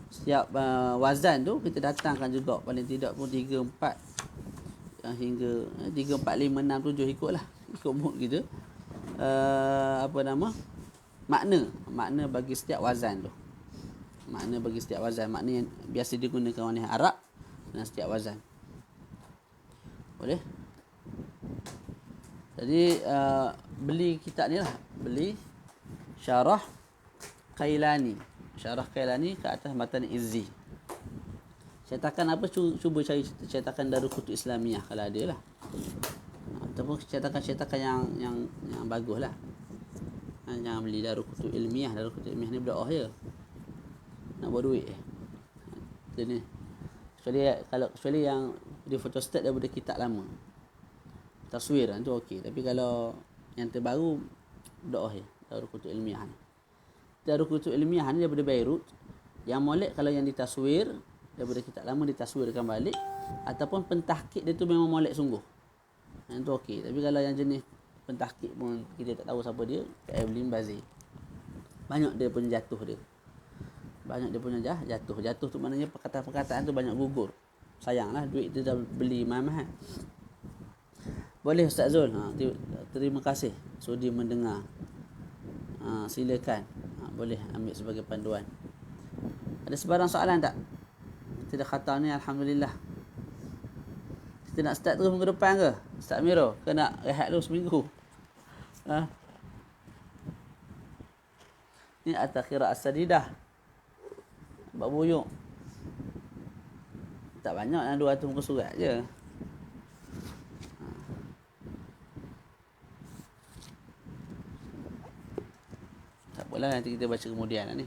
Setiap wazan tu kita datangkan juga, paling tidak pun 3, 4 hingga 3, 4, 5, 6, 7 ikutlah. Ikut mood kita. Makna bagi setiap wazan tu. Makna bagi setiap wazan, makna yang biasa digunakan oleh Arab dan setiap wazan. Boleh? Jadi beli kitab ni lah, beli Syarah Kailani. Syarah Kailani ke atas Matan Izzi. Cetakan apa, cuba cari cetakan Darul Kutub Islamiyah kalau ada lah. Ataupun cetakan-cetakan yang bagus lah. Jangan beli Darul Kutub Ilmiah. Darul Kutub Ilmiah ni berdoa je. Nak buat duit dia ni. Kecuali yang dia photostat daripada kitab lama, taswir tu okey. Tapi kalau yang terbaru berdoa je. Darul Kutub Ilmiah ni. Darul Kutub Ilmiah ni daripada Beirut. Yang molek kalau yang ditaswir daripada kitab lama, ditaswirkan balik, ataupun pentahqiq dia tu memang molek sungguh. Yang tu okey. Tapi kalau yang jenis pentahqiq pun kita tak tahu siapa dia, Kat Evelyn Bazir. Banyak dia punya jatuh dia. Jatuh tu maknanya perkataan-perkataan tu banyak gugur. Sayanglah duit dia dah beli mahal-mahal. Boleh Ustaz Zul. Terima kasih sudi mendengar. Silakan. Boleh ambil sebagai panduan. Ada sebarang soalan tak? Kita dah khatam ni alhamdulillah. Kita nak start terus minggu depan ke? Ustaz Miro, ke nak rehat dulu seminggu? Ni At-Takhirah As-Sadidah. Bab buyuk. Tak banyak, 200 muka surat je. apalah, nanti kita baca kemudian ni.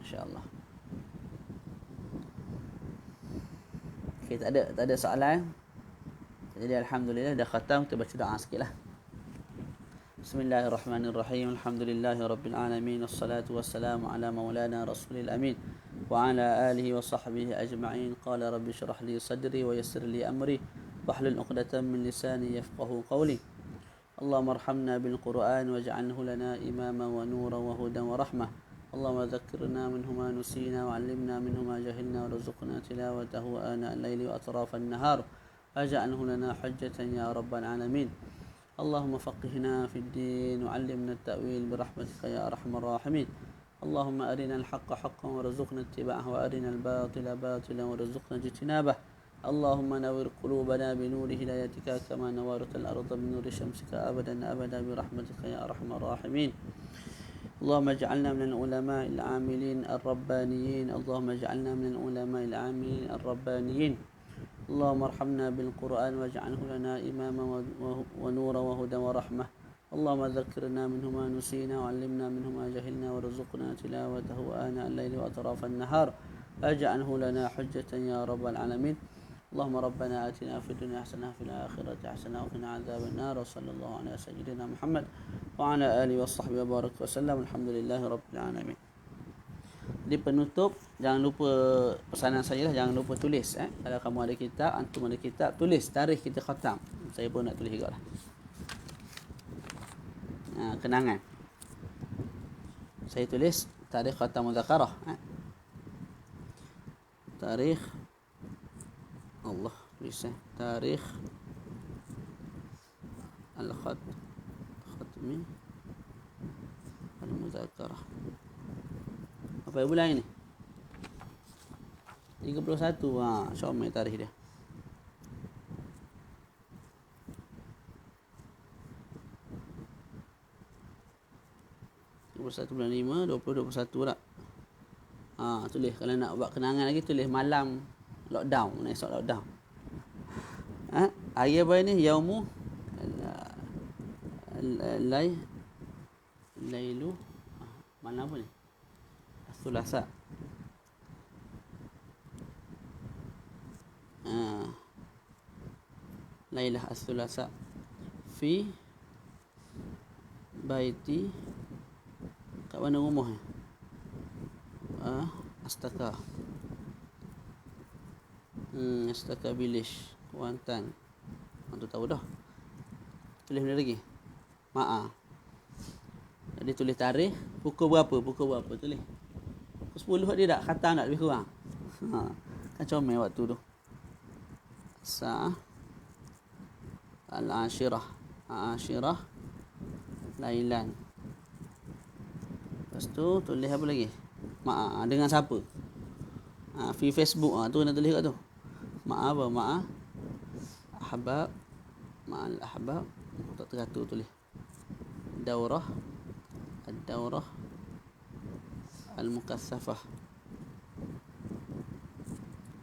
InsyaAllah. Okay, tak ada soalan. Jadi alhamdulillah dah khatam, kita baca doa sikitlah. Bismillahirrahmanirrahim. Alhamdulillahirabbil alamin. Wassalatu wassalamu ala maulana rasulil amin wa ala alihi wa sahbihi ajma'in. Qala rabbi shrah li sadri wa yassir li amri wahlul 'uqdatam min lisani yafqahu qawli. Allahumma arhamna bil Qur'an waj'alhu lana imama wa nuran wa hudan wa rahmah. Allahumma dhakkirna minhu ma nusina wa 'allimna minhu ma jahilna warzuqna tilawatahu ana al-laili wa atrafan nahar. Waj'alhu lana hujjatan ya rabbal alamin. اللهم فقهنا في الدين وعلمنا التأويل برحمتك يا أرحم الراحمين. اللهم أرنا الحق حقا وارزقنا اتباعه وأرنا الباطل باطلا وارزقنا اجتنابه. اللهم نور قلوبنا بنور هدايتك كما نورت الأرض بنور شمسك أبدا أبدا برحمتك يا أرحم الراحمين. اللهم اجعلنا من العلماء العاملين الربانيين. اللهم اجعلنا من العلماء العاملين الربانيين. اللهم ارحمنا بالقرآن واجعله لنا إماما ونورا وهدى ورحمة. اللهم ذكرنا منه ما نسينا وعلمنا منه ما جهلنا وارزقنا تلاوته آناء الليل وأطراف النهار. واجعله لنا حجة يا رب العالمين. اللهم ربنا آتنا في الدنيا حسنة وفي الآخرة حسنة وقنا عذاب النار. وصلى الله على سيدنا محمد وعلى آله وصحبه وبارك وسلم. الحمد لله رب العالمين. Di penutup, jangan lupa pesanan saya lah, jangan lupa tulis. Kalau kamu ada kitab, antum ada kitab, tulis tarikh kita khatam. Saya pun nak tulis juga lah. Kenangan. Saya tulis tarikh khatam mudzakarah. Tarikh Allah tulis tarikh al-khatmi al-mudzakarah. Apa bulan ini? 31. Syomel tarikh dia. Bulan 5, 2021 lah. Tulis kalau nak buat kenangan lagi, tulis malam lockdown, esok lockdown. Hari apa ni? Yaumu Lailu mana apa ni? Sulasa. Lailah as-sulasa fi baiti. Kat mana rumah ni? Astaka. Astaka Village, Kuantan. Antu tahu dah. Tulis mana lagi? Jadi tulis tarikh, pukul berapa tulis. Pukul 10 dia tak khatam, tak lebih kurang. Kan comel waktu tu. Al-ashirah lailan. Lepas tu tulis apa lagi? Dengan siapa? Fi Facebook tu nak tulis kat tu. Ahbab. Ma'al ahbab. Tak teratur tulis. Daurah al-mukassafah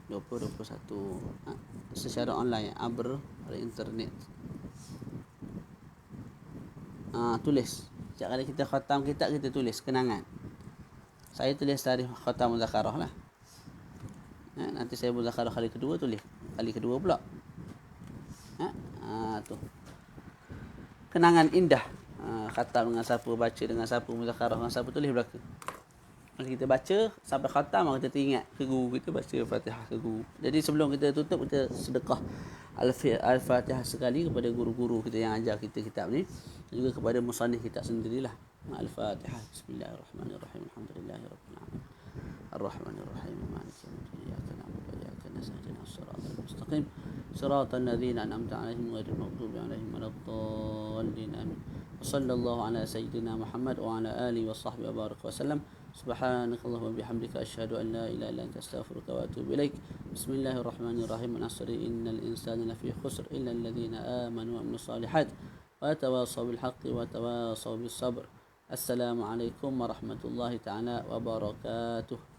2021 secara online abr internet. Tulis. Setiap kali kita khatam kitab, kita tulis kenangan. Saya tulis tarikh khatam mudzakarah lah. Nanti saya mudzakarah kali kedua, tulis kali kedua pula. Tu kenangan indah. Khatam dengan siapa, baca dengan siapa, mudzakarah dengan siapa, tulis belaka. Kalau kita baca sampai khatam, kita teringat ke guru kita, baca Fatihah ke guru. Jadi sebelum kita tutup, kita sedekah Al-Fatihah sekali kepada guru-guru kita yang ajar kita kitab ni, juga kepada musannif kitab sendirilah. Al-Fatihah. Bismillahirrahmanirrahim. Alhamdulillahirabbil alamin. Ar-Rahmanir-Rahim. Maliki yaumiddin. Iyyaka na'budu wa iyyaka nasta'in. Ihdinas siratal mustaqim. Siratal ladzina an'amta 'alaihim ghairil maghdubi 'alaihim waladdallin. Amin. Wassallallahu ala sayyidina Muhammad wa ala alihi wa sahbihi wa baraka wa sallam. Subhanakallahumma bihamdika asyhadu an la ilaha illa anta astaghfiruka wa atubu ilaik. Bismillahirrahmanirrahim. Al-'asri innal insana lafi khusr illa alladhina amanu wa amilus solihat wa tawasaw bil haqqi wa tawasaw bis sabr. Assalamualaikum warahmatullahi taala wabarakatuh.